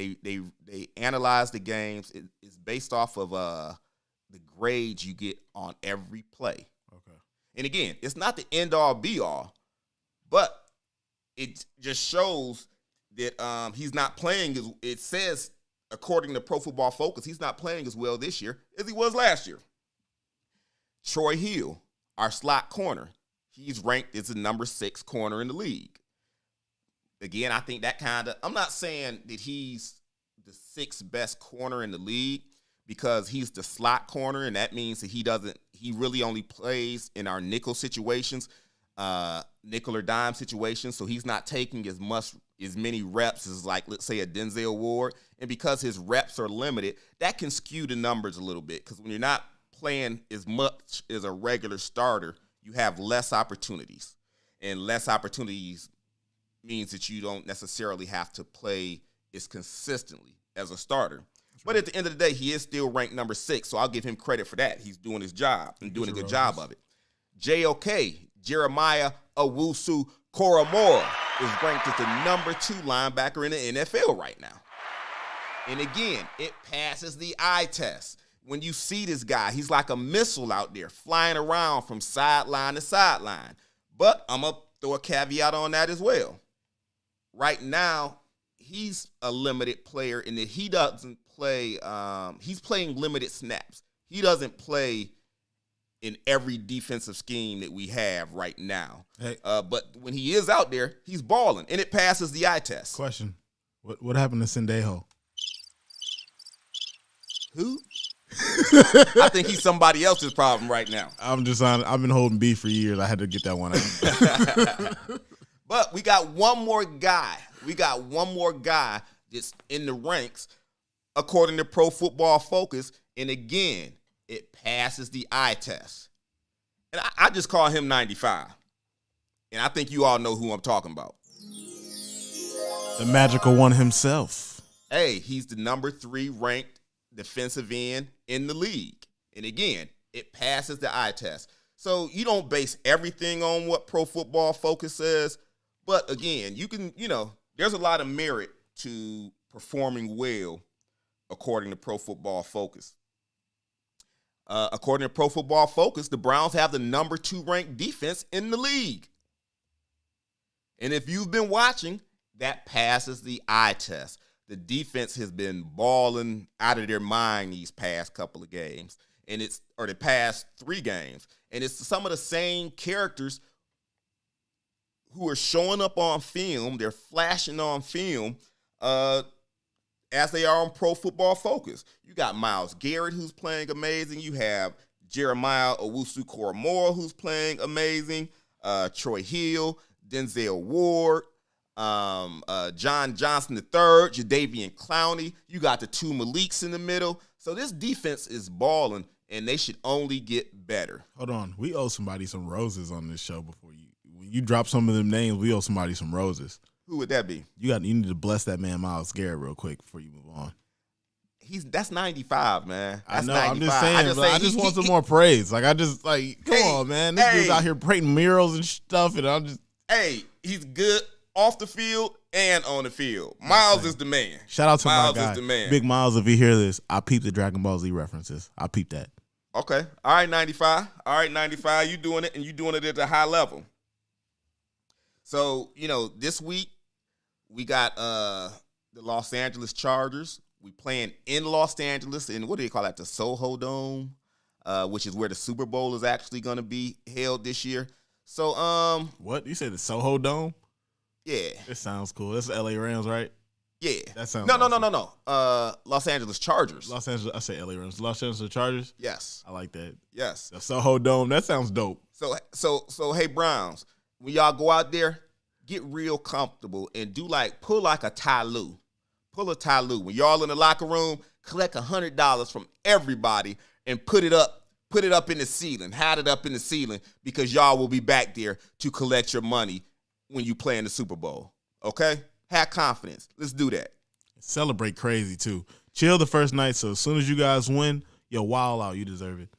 S2: analyze the games. It's based off of the grades you get on every play.
S1: Okay.
S2: And again, it's not the end-all, be-all, but it just shows that he's not playing as it says, according to Pro Football Focus, he's not playing as well this year as he was last year. Troy Hill, our slot corner, he's ranked as the number 6 corner in the league. Again, I think that I'm not saying that he's the 6th best corner in the league because he's the slot corner, and that means that he really only plays in our nickel situations, nickel or dime situations, so he's not taking as many reps as, like, let's say a Denzel Ward. And because his reps are limited, that can skew the numbers a little bit because when you're not playing as much as a regular starter, you have less opportunities. And less opportunities means that you don't necessarily have to play as consistently as a starter. But at the end of the day, he is still ranked number 6, so I'll give him credit for that. He's doing his job and doing a good job of it. JOK, Jeremiah Owusu-Koramoah, is ranked as the number 2 linebacker in the NFL right now. And again, it passes the eye test. When you see this guy, he's like a missile out there flying around from sideline to sideline. But I'm going to throw a caveat on that as well. Right now, he's a limited player in that he doesn't play, he's playing limited snaps. He doesn't play in every defensive scheme that we have right now.
S1: Hey.
S2: But when he is out there, he's balling, and it passes the eye test.
S1: Question. What happened to Sendejo?
S2: Who? I think he's somebody else's problem right now.
S1: I've been holding beef for years. I had to get that one out.
S2: But we got one more guy. That's in the ranks, according to Pro Football Focus. And again, it passes the eye test. And I just call him 95. And I think you all know who I'm talking about.
S1: The magical one himself.
S2: Hey, he's the number 3 ranked defensive end in the league. And again, it passes the eye test. So you don't base everything on what Pro Football Focus says. But again, you can, there's a lot of merit to performing well according to Pro Football Focus. According to Pro Football Focus, the Browns have the number 2 ranked defense in the league. And if you've been watching, that passes the eye test. The defense has been balling out of their mind these past couple of games, or the past 3 games. And it's some of the same characters who are showing up on film. They're flashing on film as they are on Pro Football Focus. You got Myles Garrett, who's playing amazing. You have Jeremiah Owusu-Koramoah, who's playing amazing. Troy Hill, Denzel Ward, John Johnson III, Jadeveon Clowney. You got the 2 Maliks in the middle. So this defense is balling, and they should only get better.
S1: Hold on. We owe somebody some roses on this show before you. When you drop some of them names, we owe somebody some roses.
S2: Who would that be?
S1: You need to bless that man Myles Garrett real quick before you move on.
S2: That's 95, man. That's
S1: I know.
S2: 95.
S1: I'm just saying. I just want some more praise. Come on, man. This dude's out here painting murals and stuff, and I'm just.
S2: Hey, he's good off the field and on the field. Myles is the man.
S1: Shout out to
S2: Myles
S1: my guy,
S2: is the man.
S1: Big Myles. If you hear this, I peep the Dragon Ball Z references. I peep that.
S2: Okay. All right, 95. You doing it, and you doing it at a high level. So, this week we got the Los Angeles Chargers. We playing in Los Angeles in, what do they call that, the Soho Dome, which is where the Super Bowl is actually going to be held this year. So,
S1: what? You said the Soho Dome?
S2: Yeah.
S1: It sounds cool. That's the LA Rams, right?
S2: Yeah.
S1: That sounds
S2: No. Los Angeles Chargers.
S1: Los Angeles, I say LA Rams. Los Angeles Chargers?
S2: Yes.
S1: I like that.
S2: Yes.
S1: The Soho Dome, that sounds dope.
S2: So hey, Browns, when y'all go out there, get real comfortable and pull like a Ty Lue. Pull a Ty Lue. When y'all in the locker room, collect $100 from everybody and put it up in the ceiling, hide it up in the ceiling, because y'all will be back there to collect your money when you play in the Super Bowl. Okay? Have confidence. Let's do that.
S1: Celebrate crazy, too. Chill the first night, so as soon as you guys win, wild out. You deserve it.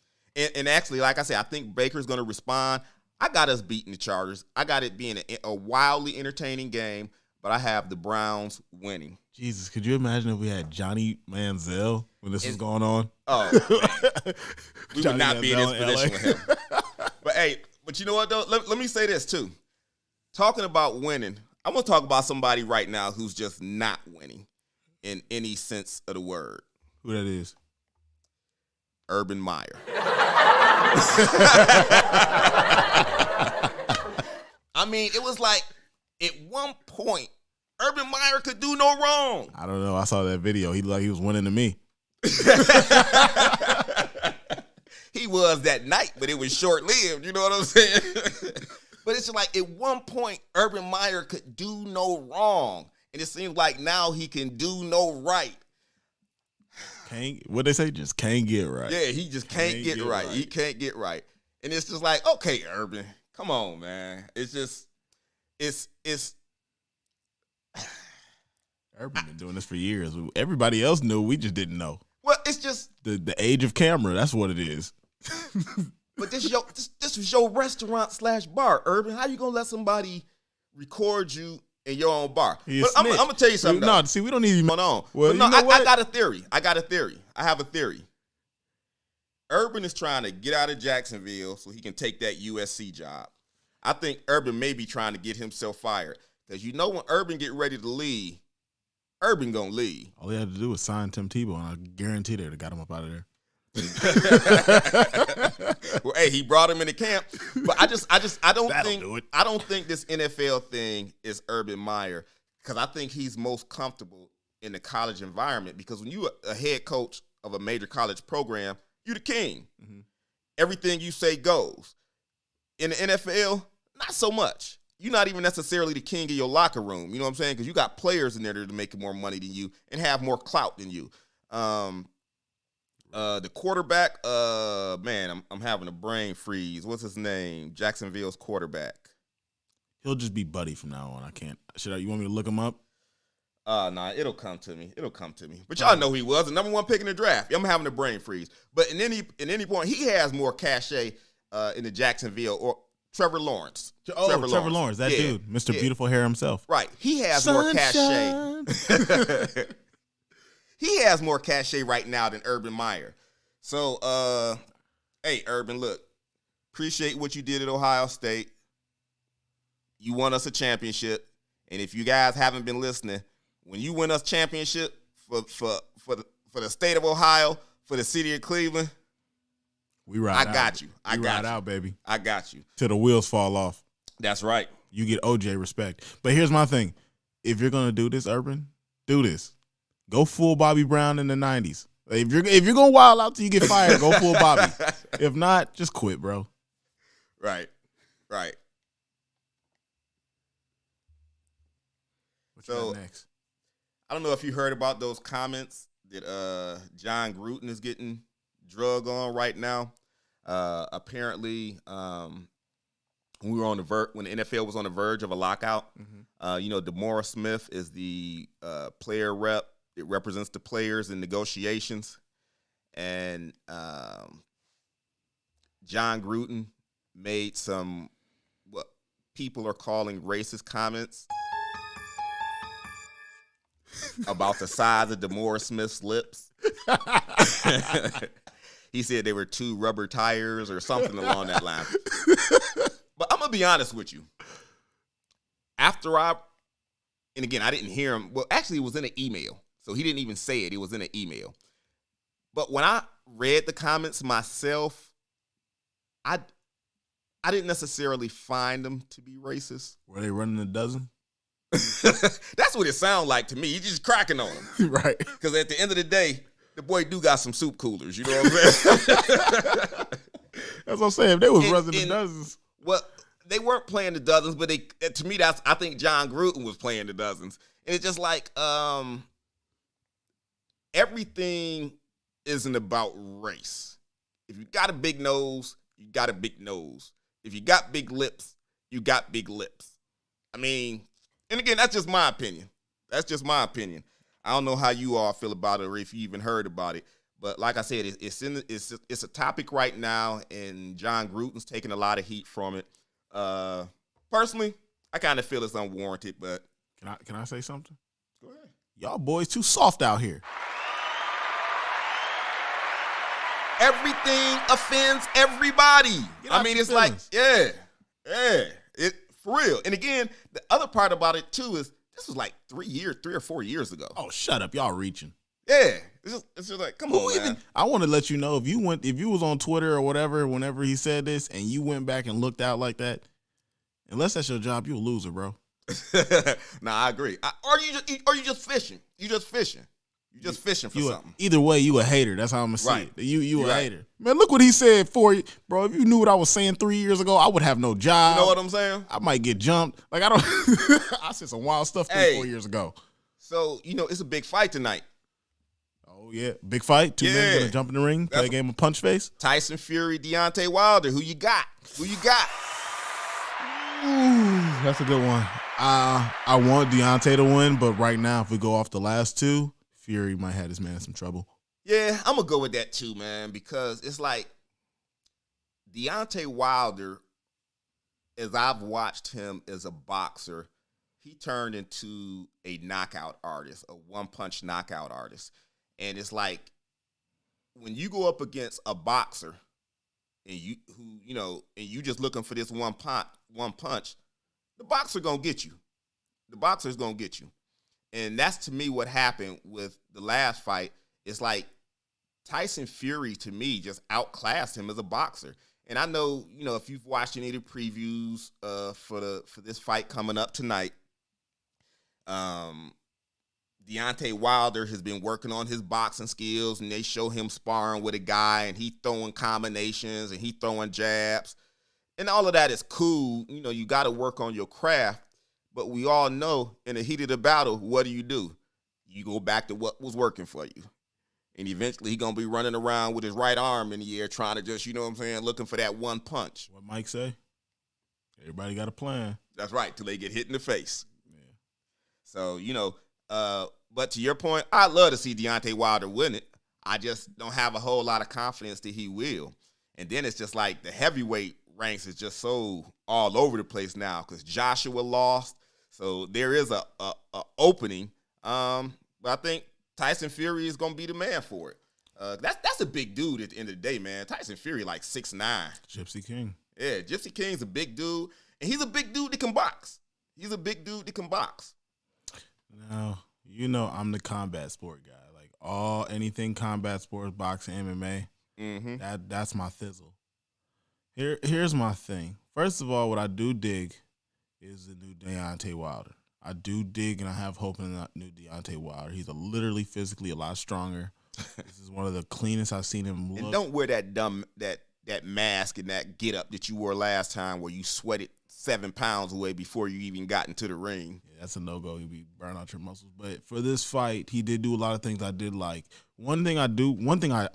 S2: And actually, like I said, I think Baker's going to respond. I got us beating the Chargers. I got it being a wildly entertaining game, but I have the Browns winning.
S1: Jesus, could you imagine if we had Johnny Manziel when this was going on?
S2: Oh, man. We would not be in this position with him. But you know what, though? Let me say this, too. Talking about winning, I'm going to talk about somebody right now who's just not winning in any sense of the word.
S1: Who that is?
S2: Urban Meyer. I mean, it was like at one point, Urban Meyer could do no wrong.
S1: I don't know. I saw that video. He looked like he was winning to me.
S2: He was that night, but it was short-lived. You know what I'm saying? But it's like at one point, Urban Meyer could do no wrong. And it seems like now he can do no right.
S1: What they say? Just can't get right.
S2: Yeah, he just can't get right. He can't get right. And it's just like, okay, Urban, come on, man. It's just, it's.
S1: Urban been doing this for years. Everybody else knew. We just didn't know.
S2: Well, it's just
S1: the age of camera. That's what it is.
S2: But this was your restaurant / bar, Urban. How you gonna let somebody record you in your own bar? But I'm gonna tell you something.
S1: No, see, we don't need
S2: going on.
S1: Well,
S2: no,
S1: you know what?
S2: I got a theory. I have a theory. Urban is trying to get out of Jacksonville so he can take that USC job. I think Urban may be trying to get himself fired because you know when Urban get ready to leave, Urban gonna leave.
S1: All he had to do was sign Tim Tebow, and I guarantee they'd have got him up out of there.
S2: Well, hey, he brought him into camp, but I don't think this NFL thing is Urban Meyer because I think he's most comfortable in the college environment because when you a head coach of a major college program, you the king. Mm-hmm. Everything you say goes. In the NFL, not so much. You're not even necessarily the king of your locker room. You know what I'm saying? Because you got players in there that are making more money than you and have more clout than you. The quarterback, man, I'm having a brain freeze. What's his name? Jacksonville's quarterback.
S1: He'll just be Buddy from now on. I can't. You want me to look him up?
S2: Nah, it'll come to me. But y'all know who he was, the number 1 pick in the draft. I'm having a brain freeze. But in any point, he has more cachet in the Jacksonville or Trevor Lawrence.
S1: Trevor Lawrence, that dude, Mr. Beautiful Hair himself.
S2: Right. He has more cachet. He has more cachet right now than Urban Meyer. So, hey, Urban, look, appreciate what you did at Ohio State. You won us a championship. And if you guys haven't been listening, when you win us championship for the state of Ohio, for the city of Cleveland, I got you. I got you.
S1: Out, baby.
S2: I got you.
S1: Till the wheels fall off.
S2: That's right.
S1: You get OJ respect. But here's my thing. If you're gonna do this, Urban, do this. Go full Bobby Brown in the 90s. If you're gonna wild out till you get fired, go full Bobby. If not, just quit, bro.
S2: Right.
S1: So next,
S2: I don't know if you heard about those comments that John Gruden is getting drug on right now. Apparently, when we were on when the NFL was on the verge of a lockout, DeMaurice Smith is the player rep. It represents the players in negotiations, and John Gruden made some what people are calling racist comments about the size of DeMaurice Smith's lips. He said they were 2 rubber tires or something along that line. But I'm going to be honest with you. And again, I didn't hear him. Well, actually, it was in an email. So he didn't even say it. It was in an email. But when I read the comments myself, I didn't necessarily find them to be racist.
S1: Were they running a dozen?
S2: That's what it sounded like to me. He's just cracking on them.
S1: Right.
S2: Because at the end of the day, the boy do got some soup coolers. You know what I'm saying?
S1: That's what I'm saying. If they was running the dozens.
S2: Well, they weren't playing the dozens, but to me, I think John Gruden was playing the dozens. And it's just like everything isn't about race. If you got a big nose, you got a big nose. If you got big lips, you got big lips. I mean, and again, that's just my opinion. I don't know how you all feel about it or if you even heard about it. But like I said, it's a topic right now, and John Gruden's taking a lot of heat from it. Personally, I kind of feel it's unwarranted, but
S1: can I say something?
S2: Go ahead.
S1: Y'all boys too soft out here.
S2: Everything offends everybody. I mean, it's feelings. Like, it for real. And again, the other part about it too is this was like 3 or 4 years ago.
S1: Oh, shut up, y'all reaching.
S2: Yeah, it's just like, come on, man.
S1: I want to let you know if you was on Twitter or whatever whenever he said this and you went back and looked out like that, unless that's your job, you're a loser, bro.
S2: Nah, I agree. Or you just fishing. You just fishing for something.
S1: Either way, you a hater. That's how I'm gonna see it. You a
S2: right.
S1: hater. Man, look what he said bro. If you knew what I was saying 3 years ago, I would have no job.
S2: You know what I'm saying?
S1: I might get jumped. Like, I don't. I said some wild stuff 4 years ago.
S2: So, it's a big fight tonight.
S1: Oh, Oh, yeah. Big fight. Two men going to jump in the ring, play a game of punch face.
S2: Tyson Fury, Deontay Wilder. Who you got? Ooh,
S1: that's a good one. I want Deontay to win, but right now, if we go off the last two, Fury might have this man in some trouble.
S2: Yeah, I'm going to go with that too, man, because it's like Deontay Wilder, as I've watched him as a boxer, he turned into a knockout artist, a one-punch knockout artist. And it's like when you go up against a boxer and you just looking for this one punch, the boxer going to get you. The boxer's going to get you. And that's, to me, what happened with the last fight. It's like Tyson Fury, to me, just outclassed him as a boxer. And I know, if you've watched any of the previews for this fight coming up tonight, Deontay Wilder has been working on his boxing skills, and they show him sparring with a guy, and he throwing combinations, and he throwing jabs. And all of that is cool. You got to work on your craft. But we all know in the heat of the battle, what do? You go back to what was working for you. And eventually he's going to be running around with his right arm in the air trying to just, looking for that one punch.
S1: What Mike say? Everybody got a plan.
S2: That's right, till they get hit in the face. Yeah. So, but to your point, I'd love to see Deontay Wilder win it. I just don't have a whole lot of confidence that he will. And then it's just like the heavyweight ranks is just so all over the place now because Joshua lost. So there is a opening. But I think Tyson Fury is going to be the man for it. That's a big dude at the end of the day, man. Tyson Fury, like 6'9".
S1: Gypsy King.
S2: Yeah, Gypsy King's a big dude. And he's a big dude that can box.
S1: Now, I'm the combat sport guy. Like anything combat sports, boxing, MMA, that's my thizzle. Here's my thing. First of all, what I do dig is the new Deontay Wilder. I do dig, and I have hope in the new Deontay Wilder. He's literally physically a lot stronger. This is one of the cleanest I've seen him look.
S2: And don't wear that dumb that mask and that get-up that you wore last time where you sweated 7 pounds away before you even got into the ring.
S1: Yeah, that's a no-go. You'll be burning out your muscles. But for this fight, he did do a lot of things I did like. One thing I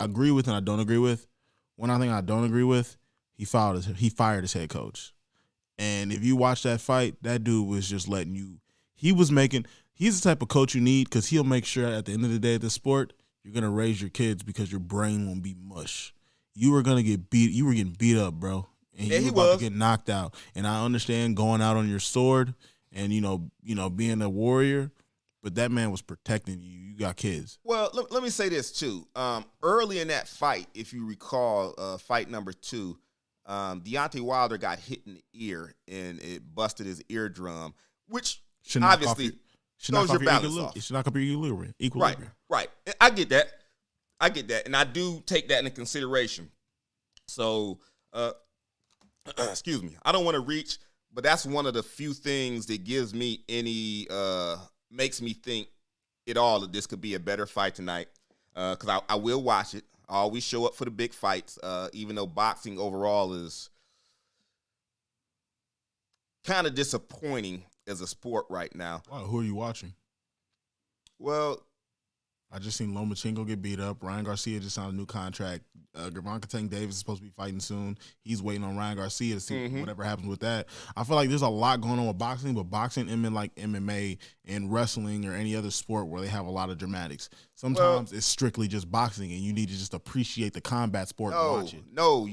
S1: agree with and I don't agree with. One thing I don't agree with, he fired his head coach. And if you watch that fight, that dude was just letting you – he's the type of coach you need because he'll make sure at the end of the day of the sport, you're going to raise your kids because your brain won't be mush. You were going to get beat – you were getting beat up, bro. And you were about to get knocked out. And I understand going out on your sword and, being a warrior, but that man was protecting you. You got kids.
S2: Well, let me say this, too. Early in that fight, if you recall, fight number 2, Deontay Wilder got hit in the ear, and it busted his eardrum, which obviously throws your balance off.
S1: It should knock up your equilibrium.
S2: Right. I get that. And I do take that into consideration. So, excuse me. I don't want to reach, but that's one of the few things that gives me makes me think that this could be a better fight tonight. Because I will watch it. I always show up for the big fights, even though boxing overall is kind of disappointing as a sport right now.
S1: Wow, who are you watching?
S2: Well,
S1: I just seen Lomachenko get beat up. Ryan Garcia just signed a new contract. Gervonta Tank Davis is supposed to be fighting soon. He's waiting on Ryan Garcia to see whatever happens with that. I feel like there's a lot going on with boxing, but boxing isn't like MMA and wrestling or any other sport where they have a lot of dramatics. Sometimes it's strictly just boxing, and you need to just appreciate the combat sport and watch it.
S2: No.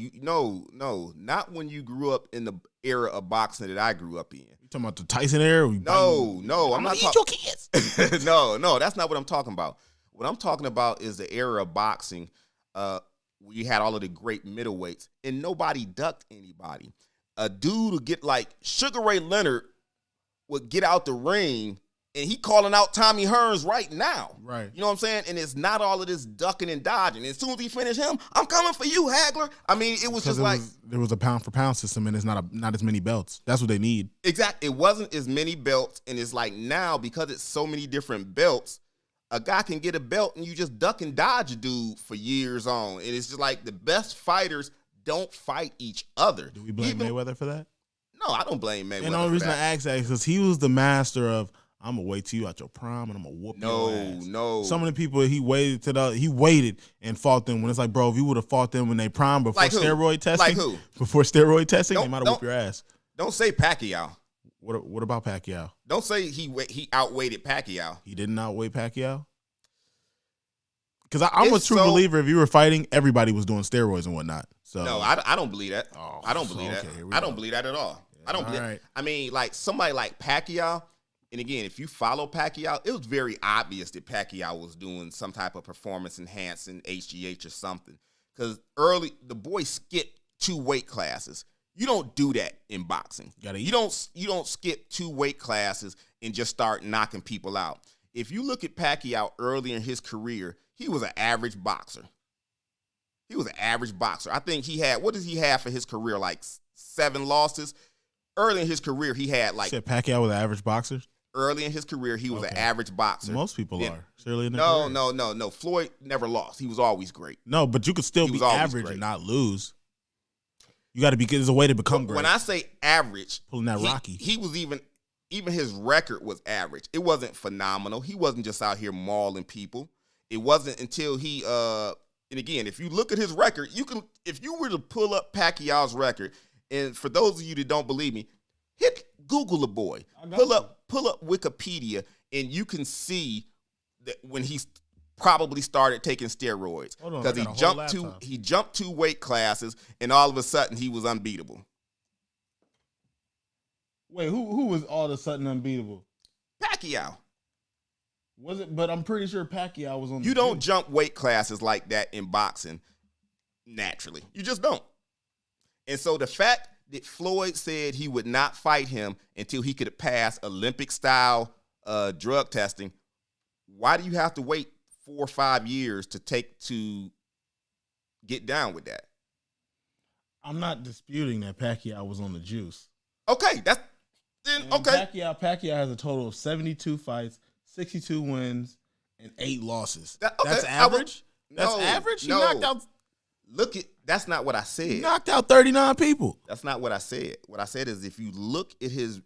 S2: Not when you grew up in the era of boxing that I grew up in.
S1: You talking about the Tyson era?
S2: No.
S1: I'm not talking. Eat your kids.
S2: No, that's not what I'm talking about. What I'm talking about is the era of boxing where you had all of the great middleweights and nobody ducked anybody. A dude would get like Sugar Ray Leonard would get out the ring and he calling out Tommy Hearns right now.
S1: Right.
S2: You know what I'm saying? And it's not all of this ducking and dodging. As soon as he finished him, I'm coming for you, Hagler. I mean, it was just
S1: there was a pound for pound system and it's not as many belts. That's what they need.
S2: Exactly. It wasn't as many belts, and it's like now because it's so many different belts, a guy can get a belt and you just duck and dodge a dude for years on. And it's just like the best fighters don't fight each other.
S1: Do we blame Mayweather for that?
S2: No, I don't blame Mayweather.
S1: And the only reason I ask that is because he was the master of, I'm gonna wait till you out your prime and I'm gonna whoop
S2: No,
S1: your ass.
S2: no.
S1: Some of the people he waited and fought them when it's like, bro, if you would have fought them when they prime before steroid testing, they might have whooped your ass.
S2: Don't say Pacquiao.
S1: What about Pacquiao?
S2: Don't say he outweighed Pacquiao.
S1: He didn't outweigh Pacquiao? Because I'm a true believer. If you were fighting, everybody was doing steroids and whatnot. So
S2: no, I don't believe that. I don't believe that. I don't believe that at all. Yeah, I don't believe. Right. I mean, like somebody like Pacquiao. And again, if you follow Pacquiao, it was very obvious that Pacquiao was doing some type of performance enhancing HGH or something. Because early, the boy skipped 2 weight classes. You don't do that in boxing. You don't skip 2 weight classes and just start knocking people out. If you look at Pacquiao early in his career, he was an average boxer. I think he had, what does he have for his career? Like 7 losses. Early in his career, he had like.
S1: You said Pacquiao was an average boxer?
S2: Early in his career, he was an average boxer.
S1: Most people are. Surely
S2: no. Floyd never lost. He was always great.
S1: No, but you could still be average and not lose. You got to be. There's a way to become great.
S2: When I say average,
S1: pulling that Rocky,
S2: he was even his record was average. It wasn't phenomenal. He wasn't just out here mauling people. It wasn't until he. And again, if you look at his record, if you were to pull up Pacquiao's record, and for those of you that don't believe me, Google the boy. Pull up Wikipedia, and you can see that when he probably started taking steroids because he jumped 2 weight classes, and all of a sudden he was unbeatable.
S1: Wait, who was all of a sudden unbeatable?
S2: Pacquiao.
S1: Was it? But I'm pretty sure Pacquiao was on.
S2: You don't jump weight classes like that in boxing naturally. You just don't. And so the fact that Floyd said he would not fight him until he could pass Olympic-style drug testing, why do you have to wait 4 or 5 years to get down with that?
S1: I'm not disputing that Pacquiao was on the juice.
S2: Okay, okay.
S1: Pacquiao has a total of 72 fights, 62 wins, and 8 losses. That's average? That's average? He knocked out.
S2: That's not what I said.
S1: He knocked out 39 people.
S2: That's not what I said. What I said is if you look at his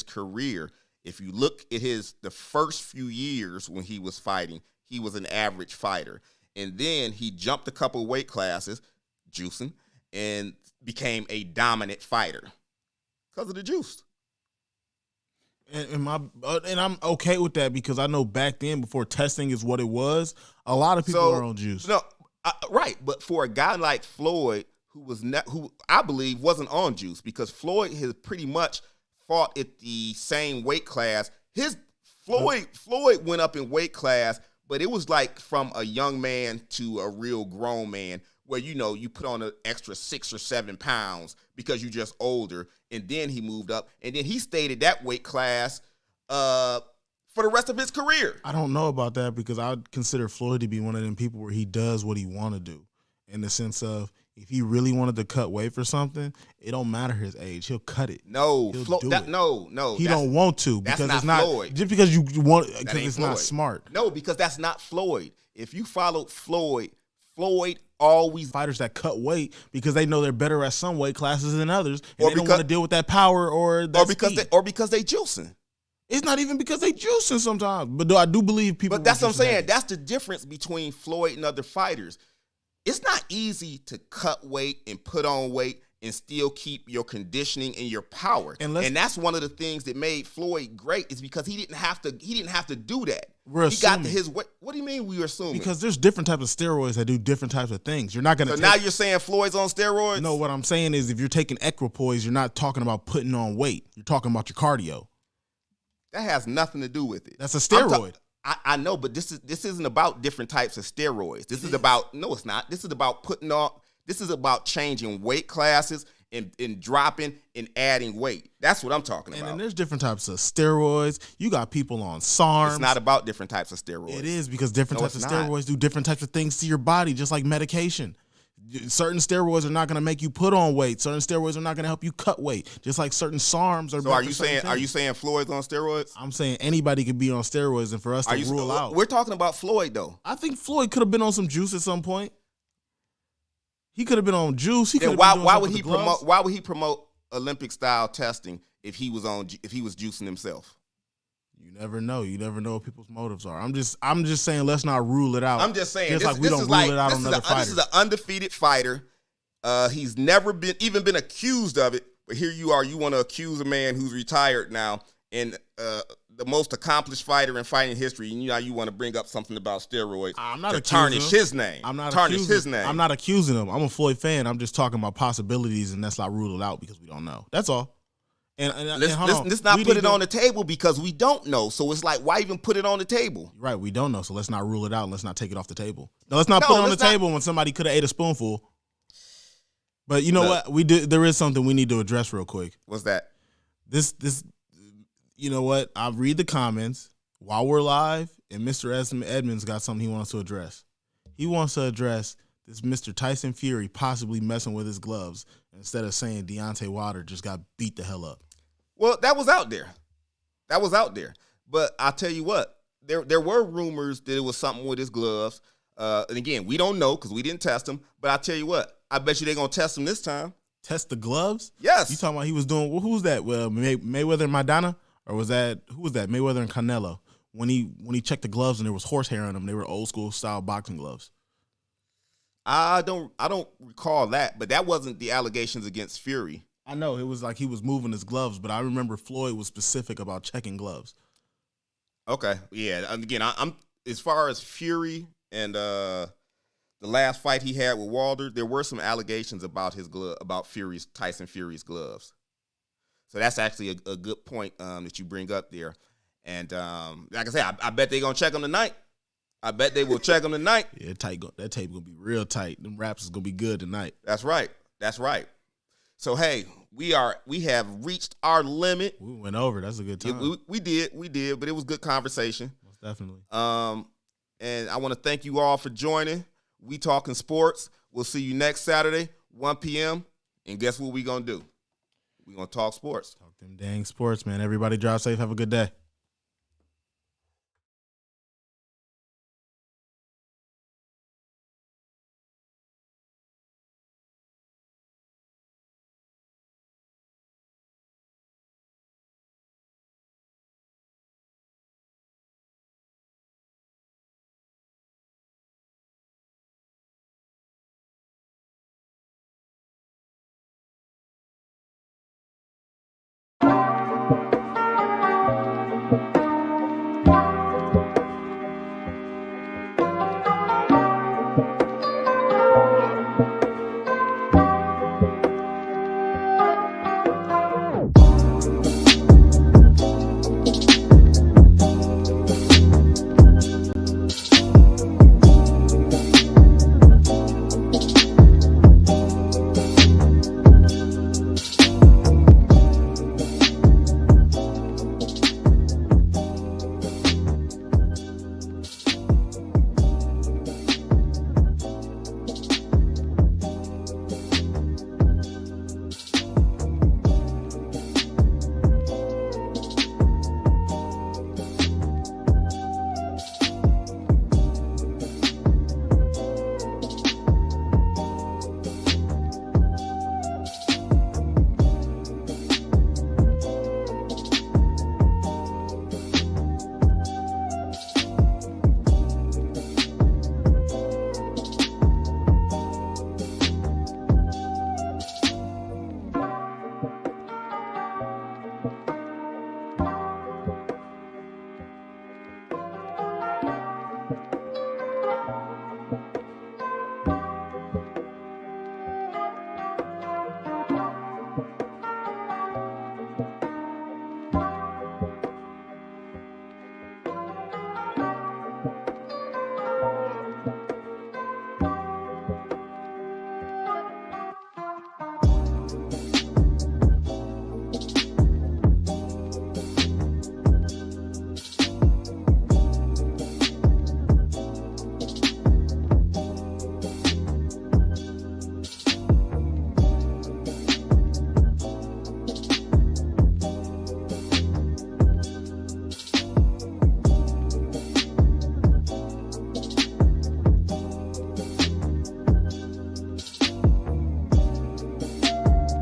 S2: career, if you look at the first few years when he was fighting, he was an average fighter. And then he jumped a couple weight classes, juicing, and became a dominant fighter because of the juice.
S1: And I'm okay with that because I know back then, before testing is what it was, a lot of people were on juice.
S2: No, right, but for a guy like Floyd, who I believe wasn't on juice, because Floyd has pretty much fought at the same weight class. Floyd went up in weight class, but it was like from a young man to a real grown man, where you put on an extra 6 or 7 pounds because you're just older, and then he moved up, and then he stayed at that weight class for the rest of his career.
S1: I don't know about that because I would consider Floyd to be one of them people where he does what he want to do, in the sense of if he really wanted to cut weight for something, it don't matter his age, he'll cut it.
S2: No,
S1: he don't want to because
S2: it's not Floyd.
S1: Just because you want, because it's Floyd. Not smart.
S2: No, because that's not Floyd. If you followed Floyd always
S1: fighters that cut weight because they know they're better at some weight classes than others, and they don't want to deal with that power or because
S2: they juicing.
S1: It's not even because they juicing sometimes, but I do believe people.
S2: But that's what I'm saying. That's the difference between Floyd and other fighters. It's not easy to cut weight and put on weight and still keep your conditioning and your power. And that's one of the things that made Floyd great, is because he didn't have to do that. He got his weight. What do you mean we were assuming?
S1: Because there's different types of steroids that do different types of things. You're not going to.
S2: So now you're saying Floyd's on steroids?
S1: No, what I'm saying is if you're taking equipoise, you're not talking about putting on weight. You're talking about your cardio.
S2: That has nothing to do with it.
S1: That's a steroid.
S2: I know, but this isn't about different types of steroids. This is about, no, it's not. This is about this is about changing weight classes and dropping and adding weight. That's what I'm talking about.
S1: And then there's different types of steroids. You got people on SARMs.
S2: It's not about different types of steroids.
S1: It is, because different types of steroids do different types of things to your body, just like medication. Certain steroids are not going to make you put on weight. Certain steroids are not going to help you cut weight. Just like certain SARMs are.
S2: So are you saying Floyd's on steroids?
S1: I'm saying anybody could be on steroids, and for us to rule out.
S2: We're talking about Floyd though.
S1: I think Floyd could have been on some juice at some point. He could have been on juice.
S2: Why would he promote Olympic style testing if he was juicing himself?
S1: You never know. You never know what people's motives are. I'm just saying, let's not rule it out.
S2: I'm just saying,
S1: just like we don't rule it out on other fighters.
S2: This is an undefeated fighter. He's never been accused of it, but here you are. You want to accuse a man who's retired now and the most accomplished fighter in fighting history, and you want to bring up something about steroids.
S1: I'm not
S2: to tarnish his name.
S1: I'm not
S2: tarnish his name.
S1: I'm not accusing him. I'm a Floyd fan. I'm just talking about possibilities, and let's not rule it out because we don't know. That's all. And let's not put it on the table because we don't know. So it's like, why even put it on the table? Right, we don't know. So let's not rule it out and let's not take it off the table. No, let's not put it on the table when somebody could have ate a spoonful. But you know what? There is something we need to address real quick.
S2: What's that?
S1: This you know what? I'll read the comments while we're live, and Mr. Edmonds got something he wants to address. He wants to address this Mr. Tyson Fury possibly messing with his gloves instead of saying Deontay Wilder just got beat the hell up.
S2: Well, that was out there. But I'll tell you what, there were rumors that it was something with his gloves. And again, we don't know because we didn't test them. But I'll tell you what, I bet you they're going to test them this time.
S1: Test the gloves?
S2: Yes.
S1: You talking about he was doing, who's that? Well, Mayweather and Madonna? Or who was that? Mayweather and Canelo. When he checked the gloves and there was horsehair on them, they were old school style boxing gloves.
S2: I don't recall that, but that wasn't the allegations against Fury.
S1: I know it was like he was moving his gloves, but I remember Floyd was specific about checking gloves.
S2: Okay, yeah. Again, I'm as far as Fury and the last fight he had with Wilder, there were some allegations about Tyson Fury's gloves. So that's actually a good point that you bring up there. And like I said, I bet they're gonna check him tonight. I bet they will check him tonight.
S1: Yeah, that tape gonna be real tight. Them raps is gonna be good tonight.
S2: That's right. So hey, we have reached our limit.
S1: We went over. That's a good time.
S2: Yeah, we did, but it was good conversation.
S1: Most definitely.
S2: And I want to thank you all for joining. We Talking Sports. We'll see you next Saturday, 1 p.m. And guess what we gonna do? We're gonna talk sports.
S1: Talk them dang sports, man. Everybody drive safe. Have a good day.